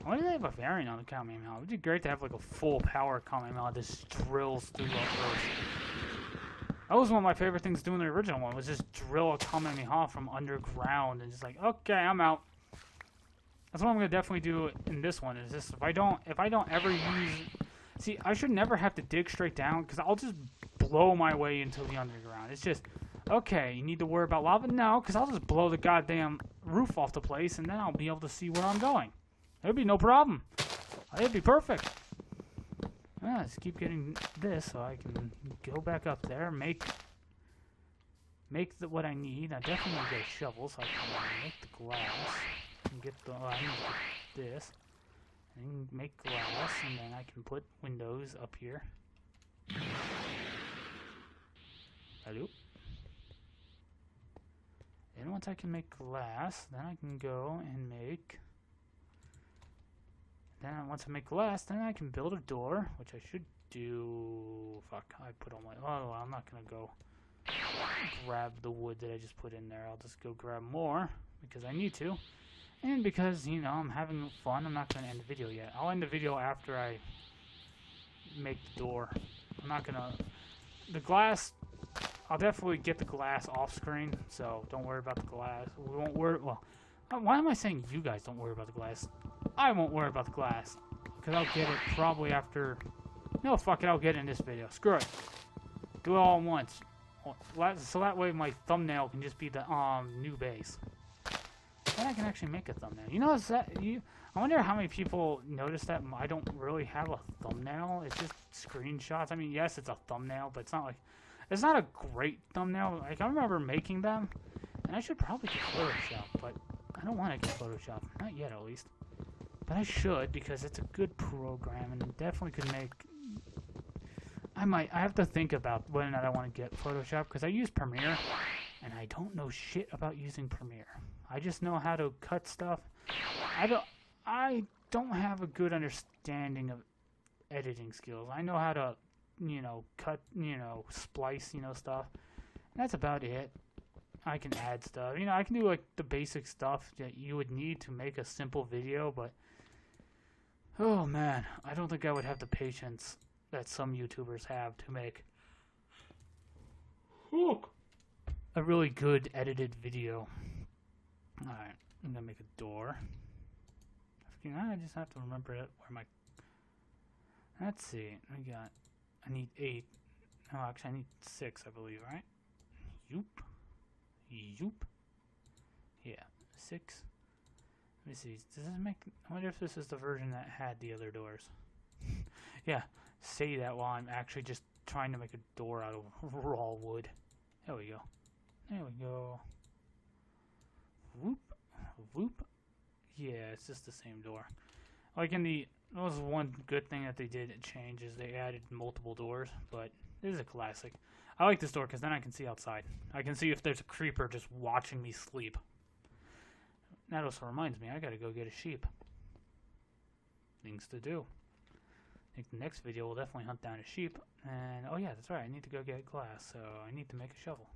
Why do they have a variant on the Kamehameha? It would be great to have like a full power Kamehameha that just drills through the earth. That was one of my favorite things to do in the original one, was just drill a Kamehameha from underground and just like, okay, I'm out. That's what I'm gonna definitely do in this one. Is just if I don't ever use, see, I should never have to dig straight down because I'll just blow my way into the underground. It's just, okay, you need to worry about lava? No, because I'll just blow the goddamn roof off the place, and then I'll be able to see where I'm going. It'll be no problem. It'll be perfect. Just keep getting this so I can go back up there, make what I need. I definitely need to get a shovel so I can make the glass and get the. I need to get this and make glass, and then I can put windows up here. Hello. And once I can make glass, then I can go and make. Then once I make glass, then I can build a door, which I should do. Fuck, I put all my. Oh, I'm not gonna go grab the wood that I just put in there. I'll just go grab more because I need to, and because I'm having fun. I'm not gonna end the video yet. I'll end the video after I make the door. I'm not gonna. The glass. I'll definitely get the glass off screen, so don't worry about the glass. We won't worry. Well, why am I saying you guys don't worry about the glass? I won't worry about the glass, because I'll get it probably after. No, fuck it, I'll get it in this video. Screw it. Do it all at once. So that way my thumbnail can just be the new base. Then I can actually make a thumbnail. I wonder how many people notice that I don't really have a thumbnail. It's just screenshots. I mean, yes, it's a thumbnail, but it's not like. It's not a great thumbnail. Like, I remember making them, and I should probably get Photoshop, but I don't want to get Photoshop. Not yet, at least. But I should, because it's a good program, and it definitely could make... I have to think about whether or not I want to get Photoshop, because I use Premiere, and I don't know shit about using Premiere. I just know how to cut stuff. I don't have a good understanding of editing skills. I know how to... cut, splice, stuff. And that's about it. I can add stuff. I can do, like, the basic stuff that you would need to make a simple video, but... Oh, man. I don't think I would have the patience that some YouTubers have to make a really good edited video. Alright. I'm gonna make a door. I just have to remember it. Where my... Let's see. I need 8. No, actually, I need 6, I believe, right? Yoop. Yeah, 6. Let me see. Does this make... I wonder if this is the version that had the other doors. Yeah, say that while I'm actually just trying to make a door out of raw wood. There we go. Whoop. Whoop. Yeah, it's just the same door. Like in the... That was one good thing that they did change is they added multiple doors, but this is a classic. I like this door because then I can see outside. I can see if there's a creeper just watching me sleep. That also reminds me, I gotta go get a sheep. Things to do. I think the next video will definitely hunt down a sheep. And, oh yeah, that's right, I need to go get glass, so I need to make a shovel.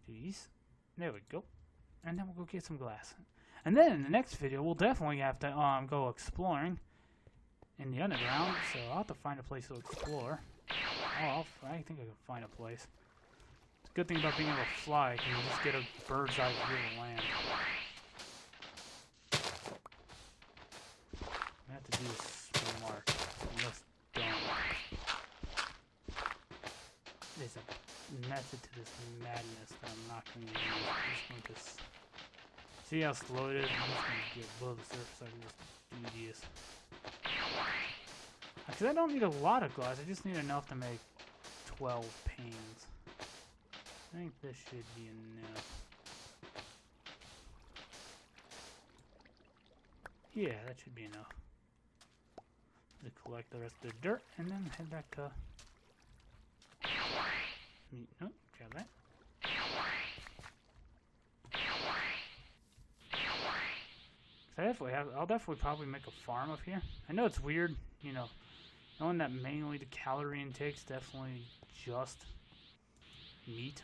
Jeez. There we go. And then we'll go get some glass. And then in the next video, we'll definitely have to go exploring in the underground. So I'll have to find a place to explore. Oh, I think I can find a place. The good thing about being able to fly, you can just get a bird's eye view of the land. I have to do this smart. Almost done. There's a method to this madness that I'm not going to use. I'm just going to see how slow it is. I'm just going to get below the surface so I can just do this. Because I don't need a lot of glass. I just need enough to make 12 panes. I think this should be enough. Yeah, that should be enough. To collect the rest of the dirt and then head back to... Nope, grab that. I'll definitely probably make a farm up here. I know it's weird, knowing that mainly the calorie intake's definitely just meat.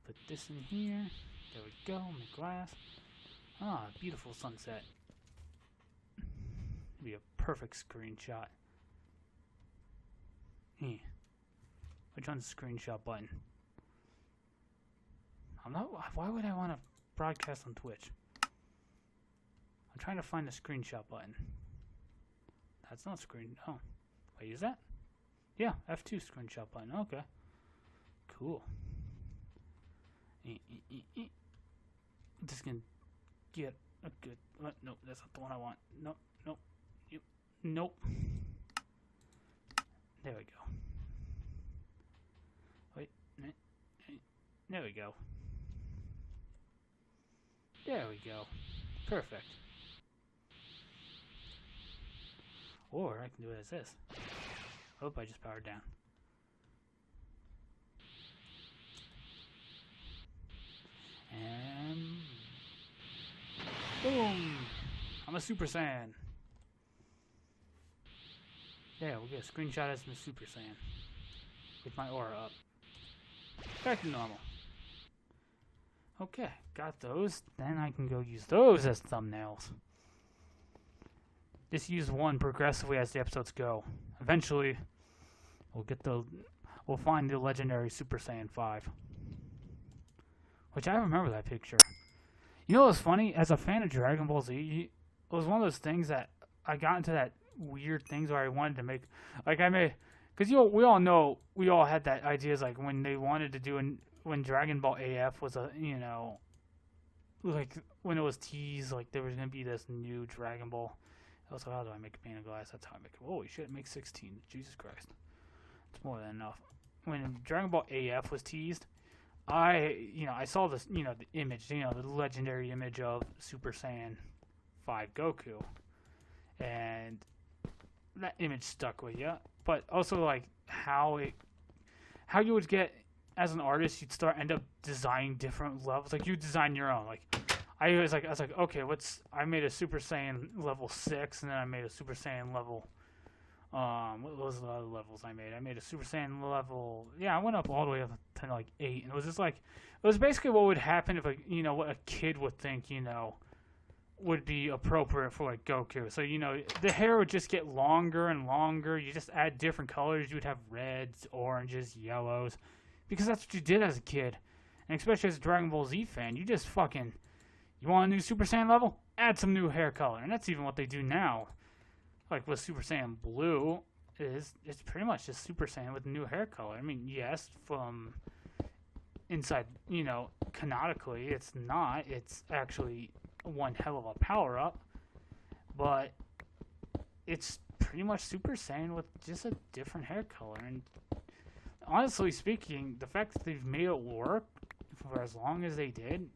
Put this in here. There we go. Make glass. Ah, beautiful sunset. Be a perfect screenshot. Yeah. Which one's the screenshot button? Why would I want to broadcast on Twitch? I'm trying to find the screenshot button. That's not screen. Oh. Wait, is that? Yeah, F2 screenshot button. Okay. Cool. Just gonna get a good. Nope, that's not the one I want. Nope, nope, nope. There we go. Wait, there we go. There we go. Perfect. Or I can do it as this. Hope I just powered down. And boom! I'm a Super Saiyan. Yeah, we'll get a screenshot as a Super Saiyan with my aura up. Back to normal. Okay, got those. Then I can go use those as thumbnails. Just use one progressively as the episodes go. Eventually, we'll find the legendary Super Saiyan 5. Which I remember that picture. You know what's funny? As a fan of Dragon Ball Z, it was one of those things that I got into that weird things where I wanted to make, like because we all know, we all had that ideas like when they wanted to do, when Dragon Ball AF was like when it was teased, like there was going to be this new Dragon Ball. I was like, how do I make a pane of glass? That's how I make it. Holy shit, make 16. Jesus Christ. It's more than enough. When Dragon Ball AF was teased, I saw this, the image, the legendary image of Super Saiyan 5 Goku. And that image stuck with you. But also, like, how you would get, as an artist, you'd end up designing different levels. Like, you design your own. Like, I was like, okay, I made a Super Saiyan level 6, and then I made a Super Saiyan level, what was the other levels I made? I made a Super Saiyan level, I went up all the way up to, like, 8, and it was just like, it was basically what would happen if, what a kid would think, would be appropriate for, like, Goku. So, the hair would just get longer and longer, you just add different colors, you would have reds, oranges, yellows, because that's what you did as a kid, and especially as a Dragon Ball Z fan, you just fucking... You want a new Super Saiyan level? Add some new hair color. And that's even what they do now. Like with Super Saiyan Blue, it's pretty much just Super Saiyan with new hair color. I mean, yes, from inside, canonically, it's not. It's actually one hell of a power-up. But it's pretty much Super Saiyan with just a different hair color. And honestly speaking, the fact that they've made it work for as long as they did,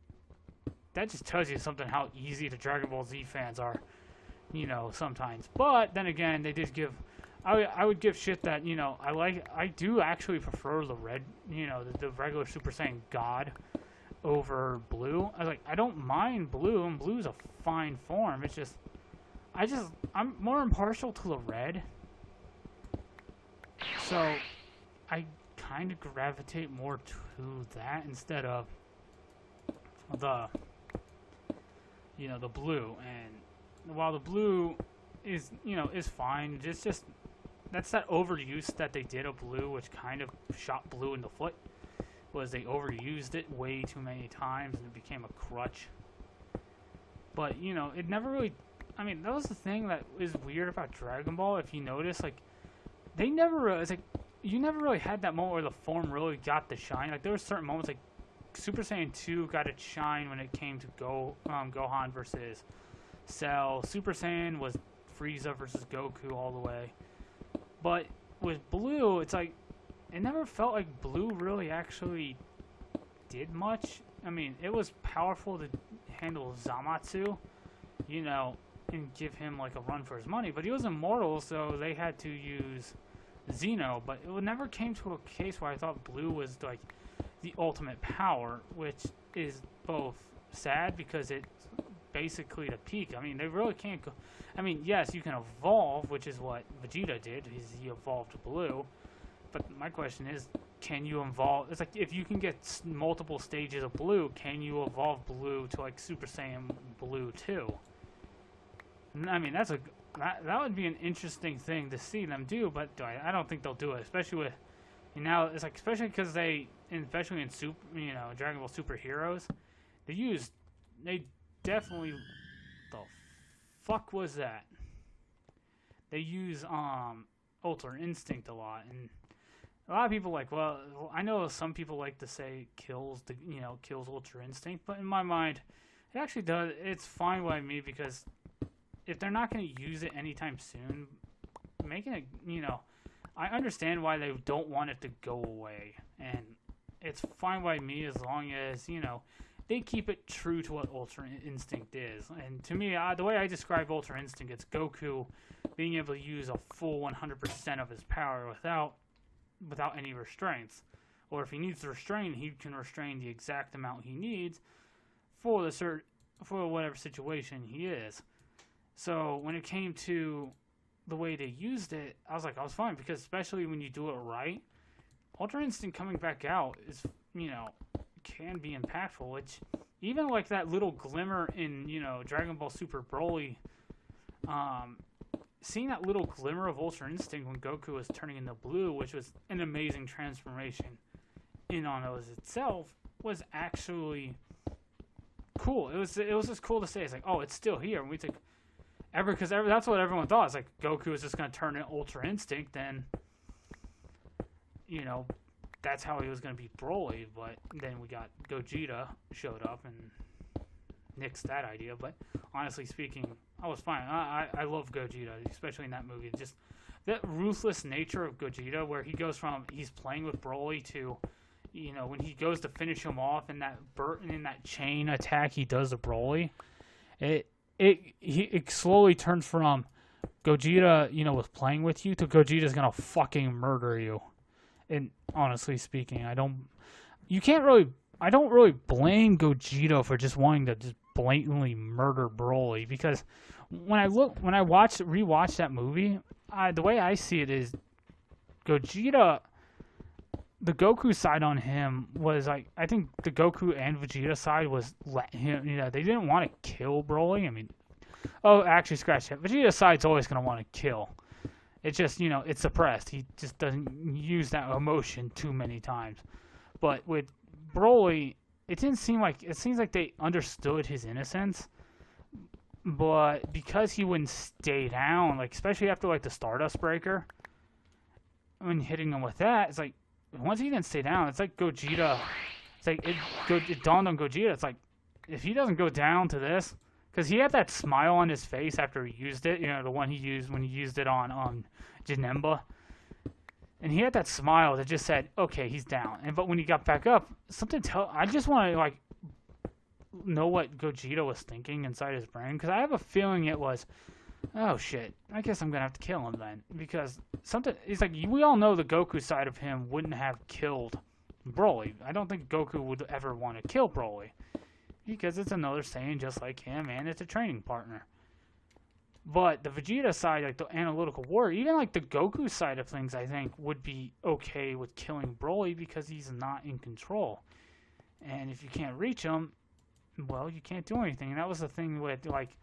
that just tells you something how easy the Dragon Ball Z fans are, sometimes. But then again, they did give, I would give shit that, I do actually prefer the red, the regular Super Saiyan God over Blue. I don't mind Blue, and Blue's a fine form. It's just, I'm more impartial to the red. So, I kind of gravitate more to that instead of the blue. And while the blue is fine, it's just that's that overuse that they did of Blue, which kind of shot Blue in the foot, was they overused it way too many times and it became a crutch. But it never really, that was the thing that is weird about Dragon Ball. If you notice, like, they never really, it's like you never really had that moment where the form really got the shine. Like, there were certain moments, like Super Saiyan 2 got its shine when it came to Gohan versus Cell. Super Saiyan was Frieza versus Goku all the way. But with Blue, it's like, it never felt like Blue really actually did much. It was powerful to handle Zamasu, and give him like a run for his money. But he was immortal, so they had to use Xeno. But it never came to a case where I thought Blue was like the ultimate power, which is both sad because it's basically the peak. They really can't go. Yes, you can evolve, which is what Vegeta did. He evolved Blue. But my question is, can you evolve? It's like, if you can get multiple stages of Blue, can you evolve Blue to like Super Saiyan Blue 2? That would be an interesting thing to see them do, but I don't think they'll do it, especially with, it's like, especially because especially in Dragon Ball Super Heroes, they definitely, the fuck was that? They use Ultra Instinct a lot, and A lot of people like, well, I know some people like to say kills the, kills Ultra Instinct, but in my mind, it actually does. It's fine by me because if they're not going to use it anytime soon, making it, I understand why they don't want it to go away, and it's fine by me as long as, they keep it true to what Ultra Instinct is. And to me, the way I describe Ultra Instinct, it's Goku being able to use a full 100% of his power without any restraints. Or if he needs to restrain, he can restrain the exact amount he needs for whatever situation he is. So when it came to the way they used it, I was fine, because especially when you do it right, Ultra Instinct coming back out is, can be impactful, which even like that little glimmer in, Dragon Ball Super Broly, seeing that little glimmer of Ultra Instinct when Goku was turning into blue, which was an amazing transformation in on those itself, was actually cool. It was just cool to say. It's like, oh, it's still here. And we think because that's what everyone thought. It's like Goku is just going to turn in Ultra Instinct, and that's how he was going to beat Broly. But then we got Gogeta showed up and nixed that idea. But honestly speaking, I was fine. I love Gogeta, especially in that movie. Just that ruthless nature of Gogeta, where he goes from he's playing with Broly to, when he goes to finish him off in that chain attack he does to Broly, it slowly turns from Gogeta, was playing with you to Gogeta's gonna fucking murder you. And honestly speaking, I don't really blame Gogeta for just wanting to just blatantly murder Broly, because when I rewatch that movie, the way I see it is Gogeta, the Goku side on him was like, I think the Goku and Vegeta side was let him, they didn't want to kill Broly. I mean, actually scratch that. Vegeta's side's always going to want to kill. It's just, it's suppressed. He just doesn't use that emotion too many times. But with Broly, it seems like they understood his innocence, but because he wouldn't stay down, like especially after like the Stardust Breaker, when hitting him with that, it's like once he didn't stay down, it's like Gogeta. It's like it dawned on Gogeta. It's like if he doesn't go down to this, because he had that smile on his face after he used it, the one he used when he used it on Janemba. And he had that smile that just said, okay, he's down. But when he got back up, I just want to, know what Gogeta was thinking inside his brain. Because I have a feeling it was, oh, shit, I guess I'm going to have to kill him then. Because it's like, we all know the Goku side of him wouldn't have killed Broly. I don't think Goku would ever want to kill Broly. Because it's another Saiyan just like him, and it's a training partner. But the Vegeta side, like the analytical warrior, even like the Goku side of things, I think would be okay with killing Broly because he's not in control. And if you can't reach him, well, you can't do anything. And that was the thing with like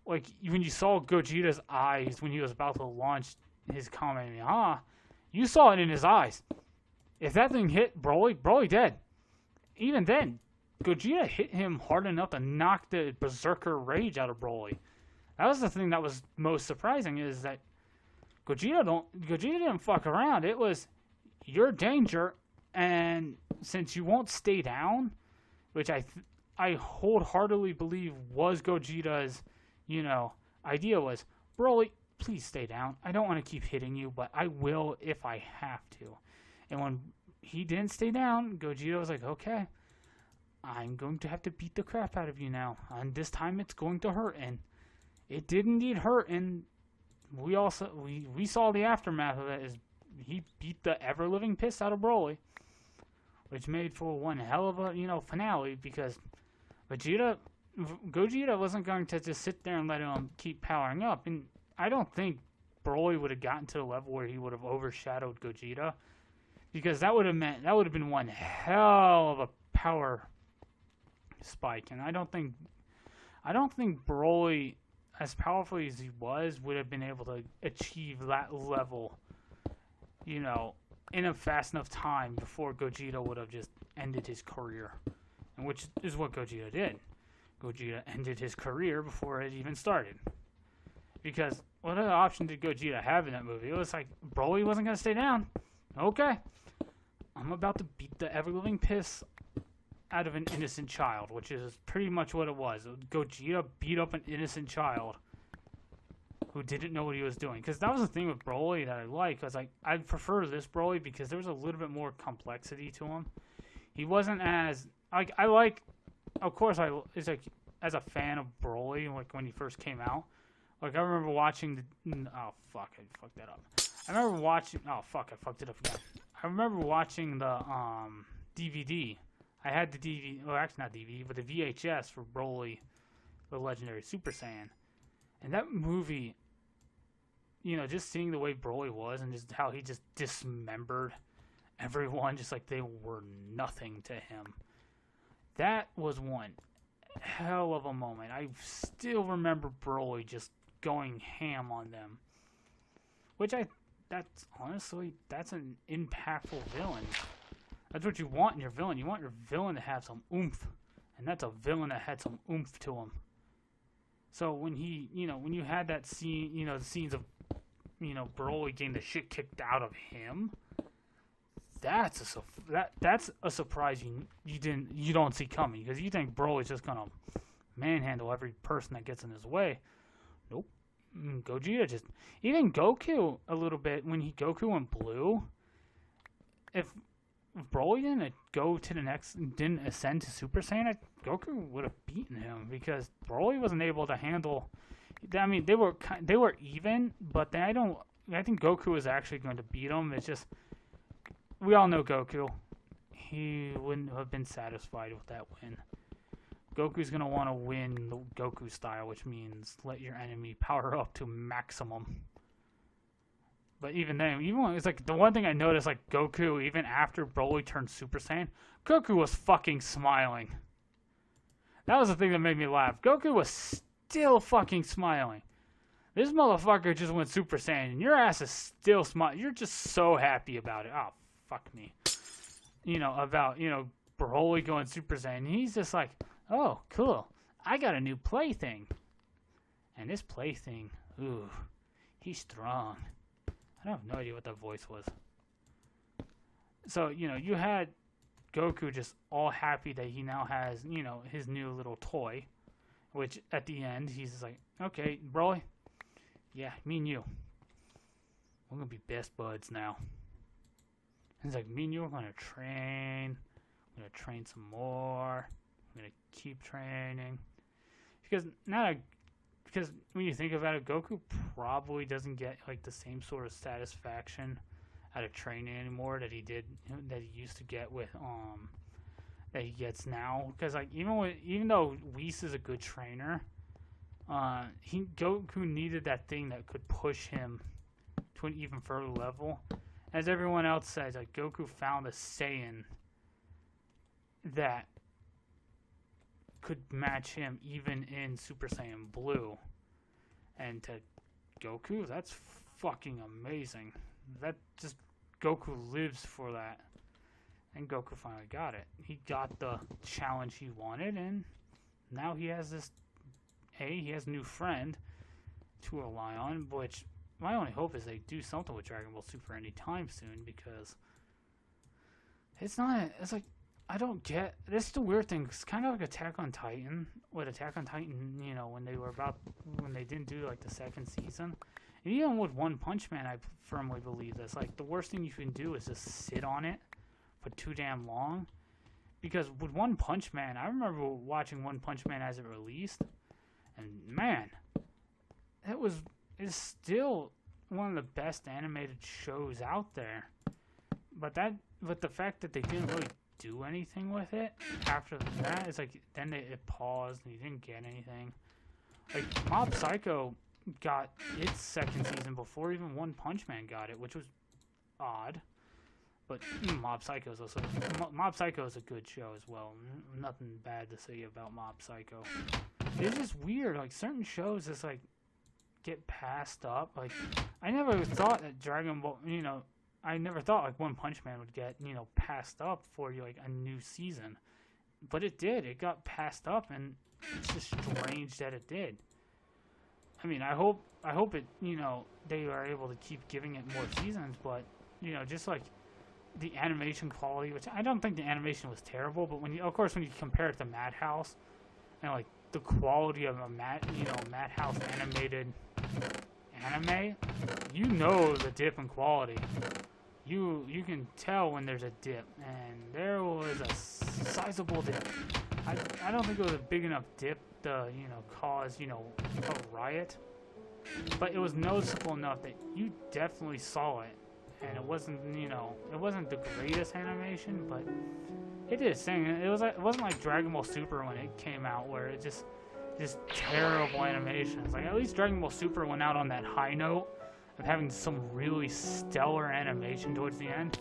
when you saw Gogeta's eyes when he was about to launch his Kamehameha, you saw it in his eyes. If that thing hit Broly dead. Even then, Gogeta hit him hard enough to knock the Berserker rage out of Broly. That was the thing that was most surprising, is that Gogeta didn't fuck around. It was, you're danger, and since you won't stay down, which I wholeheartedly believe was Gogeta's, idea was, Broly, please stay down. I don't want to keep hitting you, but I will if I have to. And when he didn't stay down, Gogeta was like, okay, I'm going to have to beat the crap out of you now. And this time it's going to hurt. And it did indeed hurt. And we saw the aftermath of that, is he beat the ever-living piss out of Broly. Which made for one hell of a, finale, because Gogeta wasn't going to just sit there and let him keep powering up. And I don't think Broly would have gotten to the level where he would have overshadowed Gogeta. Because that would have been one hell of a power spike. And I don't think Broly, as powerful as he was, would have been able to achieve that level, in a fast enough time before Gogeta would have just ended his career. And which is what Gogeta did. Gogeta ended his career before it even started. Because what other option did Gogeta have in that movie? It was like, Broly wasn't going to stay down. Okay. I'm about to beat the ever-living piss out of an innocent child, which is pretty much what it was. Gogeta beat up an innocent child who didn't know what he was doing. Because that was the thing with Broly that I like. I prefer this Broly because there was a little bit more complexity to him. He wasn't as of course it's like as a fan of Broly, like when he first came out. Like I remember watching oh fuck, I fucked that up. I remember watching oh fuck, I fucked it up again. I remember watching the DVD. I had the DVD, well actually not DVD, but the VHS for Broly, the Legendary Super Saiyan. And that movie, you know, just seeing the way Broly was and just how he just dismembered everyone, just like they were nothing to him. That was one hell of a moment. I still remember Broly just going ham on them. That's honestly, that's an impactful villain. That's what you want in your villain. You want your villain to have some oomph. And that's a villain that had some oomph to him. So when he, you know, when you had that scene, you know, the scenes of, you know, Broly getting the shit kicked out of him, that's a surprise you don't see coming, because you think Broly's just gonna manhandle every person that gets in his way. Nope. Gogeta just, even Goku a little bit when Goku went blue. If Broly didn't go to the next, didn't ascend to Super Saiyan, Goku would have beaten him, because Broly wasn't able to handle. I mean, they were even, but I think Goku was actually going to beat him. It's just, we all know Goku. He wouldn't have been satisfied with that win. Goku's going to want to win the Goku style, which means let your enemy power up to maximum. But even then, it's like the one thing I noticed, like Goku, even after Broly turned Super Saiyan, Goku was fucking smiling. That was the thing that made me laugh. Goku was still fucking smiling. This motherfucker just went Super Saiyan, and your ass is still smiling. You're just so happy about it. Oh, fuck me. You know, about, you know, Broly going Super Saiyan. And he's just like, oh, cool. I got a new plaything. And this plaything, ooh, he's strong. I have no idea what that voice was. So, you know, you had Goku just all happy that he now has, you know, his new little toy. Which, at the end, he's just like, okay, Broly, yeah, me and you, we're going to be best buds now. And he's like, me and you are going to train. We're going to train some more. We're going to keep training. Because when you think about it, Goku probably doesn't get like the same sort of satisfaction out of training anymore that he used to get with that he gets now. Because like even though Whis is a good trainer, Goku needed that thing that could push him to an even further level. As everyone else says, like Goku found a Saiyan that could match him even in Super Saiyan Blue. And to Goku, that's fucking amazing. That just, Goku lives for that. And Goku finally got it. He got the challenge he wanted, and now he has this, he has a new friend to rely on, which my only hope is they do something with Dragon Ball Super anytime soon, because it's like, I don't get, this is the weird thing, it's kind of like Attack on Titan, with Attack on Titan, you know, when they didn't do, like, the second season, and even with One Punch Man, I firmly believe this, like, the worst thing you can do is just sit on it for too damn long, because with One Punch Man, I remember watching One Punch Man as it released, and man, it's still one of the best animated shows out there, but the fact that they didn't really do anything with it after that, it's like then it paused and you didn't get anything. Like Mob Psycho got its second season before even One Punch Man got it, which was odd. But Mob Psycho is a good show as well. Nothing bad to say about Mob Psycho. It's just weird, like certain shows just like get passed up. Like I never thought that Dragon Ball, you know, I never thought like One Punch Man would get, you know, passed up for like a new season, but it did. It got passed up, and it's just strange that it did. I mean, I hope it, you know, they are able to keep giving it more seasons, but you know, just like the animation quality, which I don't think the animation was terrible, but when you, of course, when you compare it to Madhouse and like the quality of a Madhouse animated anime, you know the dip in quality. You can tell when there's a dip, and there was a sizable dip. I don't think it was a big enough dip to cause a riot, but it was noticeable enough that you definitely saw it, and it wasn't it wasn't the greatest animation, but it did its thing. It wasn't like Dragon Ball Super when it came out, where it just terrible animations. Like, at least Dragon Ball Super went out on that high note of having some really stellar animation towards the end.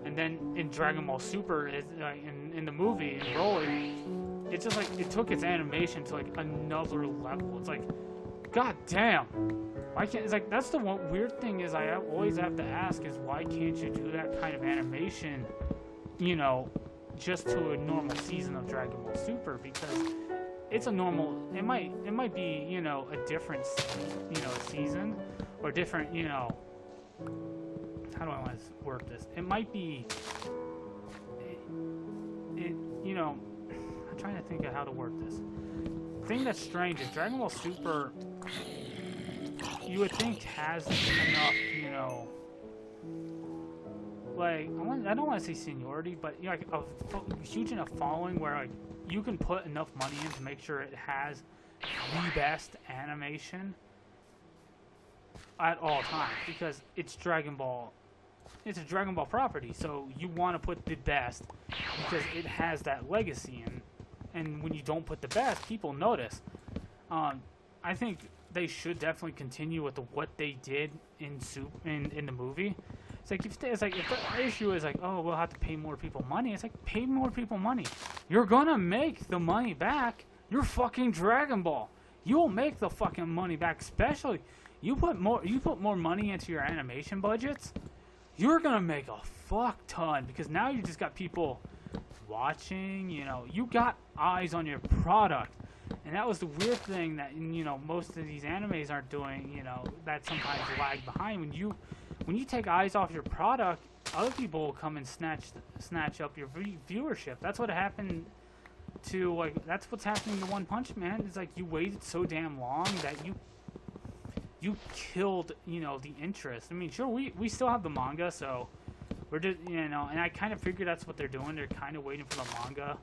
And then in Dragon Ball Super, in the movie, in Broly, it's just like, it took its animation to like another level. It's like, god damn. Why can't, it's like, that's the one weird thing is I always have to ask is, why can't you do that kind of animation, just to a normal season of Dragon Ball Super? Because it's a normal, it might be, a different, season, or different, how do I want to word this? It might be, I'm trying to think of how to word this. The thing that's strange is Dragon Ball Super, you would think has enough, like, I don't want to say seniority, but like a huge enough following where like you can put enough money in to make sure it has the best animation at all times, because it's Dragon Ball. It's a Dragon Ball property, so you want to put the best because it has that legacy, and when you don't put the best, people notice. I think they should definitely continue with what they did in the movie. It's like if the issue is like, oh, we'll have to pay more people money. It's like, pay more people money. You're gonna make the money back. You're fucking Dragon Ball. You will make the fucking money back. Especially you put more money into your animation budgets. You're gonna make a fuck ton, because now you just got people watching. You got eyes on your product. And that was the weird thing that most of these animes aren't doing. That sometimes lag behind. When you take eyes off your product, other people will come and snatch up your viewership. That's what happened to that's what's happening to One Punch Man. It's like you waited so damn long that you killed the interest. I mean, sure, we still have the manga, so we're just and I kind of figured that's what they're doing. They're kind of waiting for the manga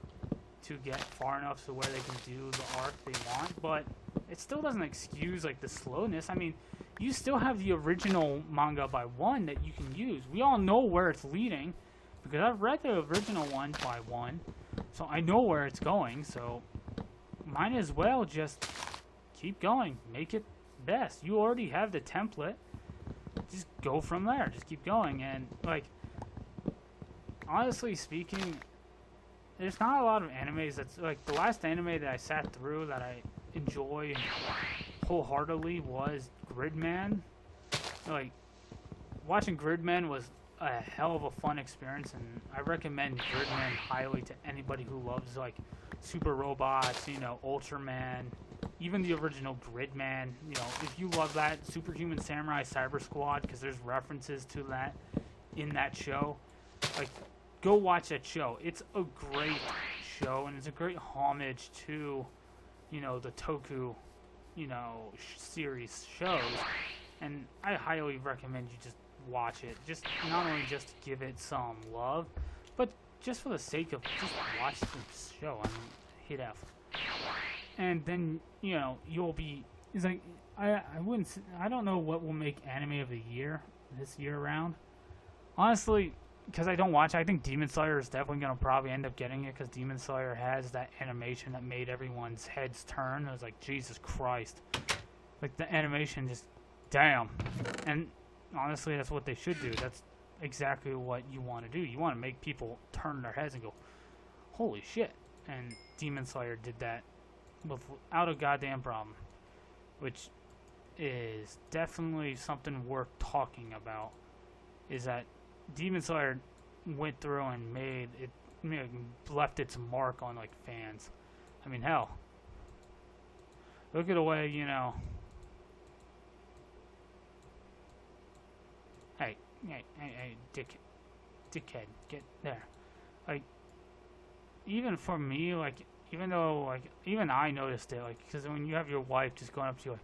to get far enough to where they can do the arc they want, but it still doesn't excuse like the slowness. I mean, you still have the original manga by One that you can use. We all know where it's leading because I've read the original one by One, so I know where it's going. So might as well just keep going, make it best. You already have the template, just go from there, just keep going. And like, honestly speaking, there's not a lot of animes that's like, the last anime that I sat through that I enjoy wholeheartedly was Gridman. Like, watching Gridman was a hell of a fun experience, and I recommend Gridman highly to anybody who loves like super robots, Ultraman, even the original Gridman. If you love that, Superhuman Samurai Cyber Squad, because there's references to that in that show. Like, go watch that show. It's a great show, and it's a great homage to, the Toku, series shows. And I highly recommend you just watch it. Just not only just to give it some love, but just for the sake of just watch the show. I mean, hit F. And then, you'll be, it's like, I don't know what will make anime of the year this year around. Honestly, because I don't watch, I think Demon Slayer is definitely going to probably end up getting it, because Demon Slayer has that animation that made everyone's heads turn. It was like, Jesus Christ. Like, the animation just, damn. And honestly, that's what they should do. That's exactly what you want to do. You want to make people turn their heads and go, holy shit. And Demon Slayer did that without a goddamn problem, which is definitely something worth talking about, is that Demon Slayer went through and left its mark on like fans. I mean, hell, look at the way hey, dick. dickhead, get there. Like, even for me, like, even though, like, even I noticed it, like, because when you have your wife just going up to you, like,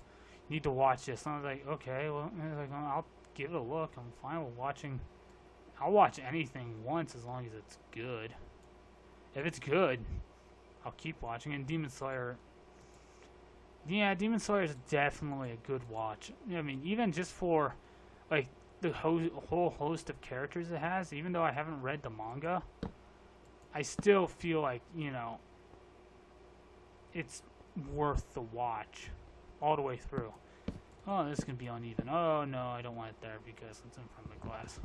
you need to watch this, and I was like, okay, well, like, I'll give it a look. I'm fine with watching. I'll watch anything once as long as it's good. If it's good, I'll keep watching. And Demon Slayer, yeah, Demon Slayer is definitely a good watch. I mean, even just for, like, the whole host of characters it has, even though I haven't read the manga, I still feel like, you know, it's worth the watch all the way through. Oh, this can be uneven. Oh, no, I don't want it there because it's in front of the glass.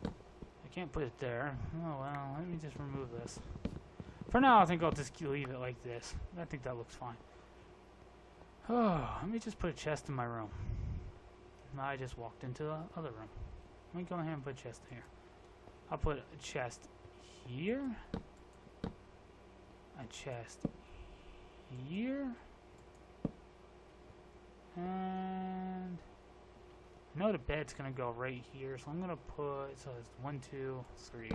I can't put it there. Oh, well, let me just remove this. For now, I think I'll just leave it like this. I think that looks fine. Oh, let me just put a chest in my room. I just walked into the other room. Let me go ahead and put a chest here. I'll put a chest here. A chest here. And I know the bed's gonna go right here, so I'm gonna put, so it's 1, 2, 3.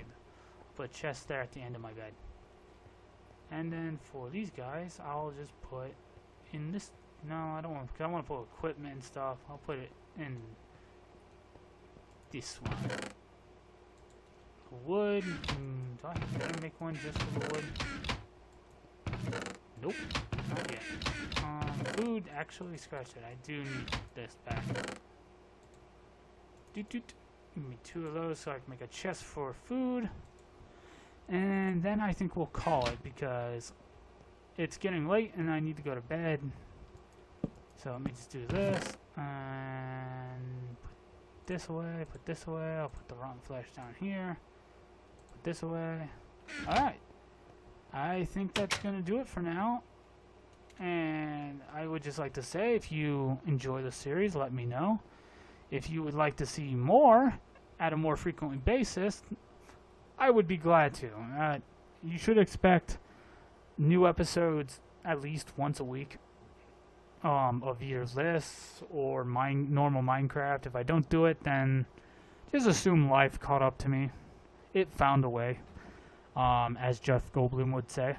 Put a chest there at the end of my bed. And then for these guys, I'll just put in this. No, I don't want, because I want to put equipment and stuff. I'll put it in this one. Wood. Do I have to make one just for the wood? Nope, not yet. Food, actually, scratch it. I do need this back. Give me 2 of those so I can make a chest for food. And then I think we'll call it because it's getting late and I need to go to bed. So let me just do this and put this away, put this away. I'll put the rotten flesh down here. Put this away. Alright. I think that's going to do it for now. And I would just like to say, if you enjoy the series, let me know. If you would like to see more at a more frequent basis, I would be glad to. You should expect new episodes at least once a week of either this or normal Minecraft. If I don't do it, then just assume life caught up to me. It found a way, as Jeff Goldblum would say.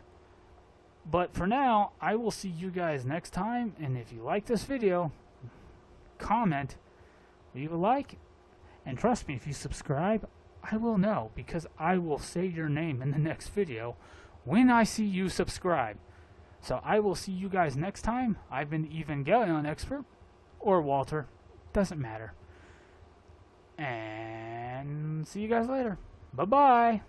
But for now, I will see you guys next time. And if you like this video, comment, leave a like, and trust me, if you subscribe, I will know, because I will say your name in the next video when I see you subscribe. So I will see you guys next time. I've been Evangelion Expert, or Walter, doesn't matter. And see you guys later. Bye-bye.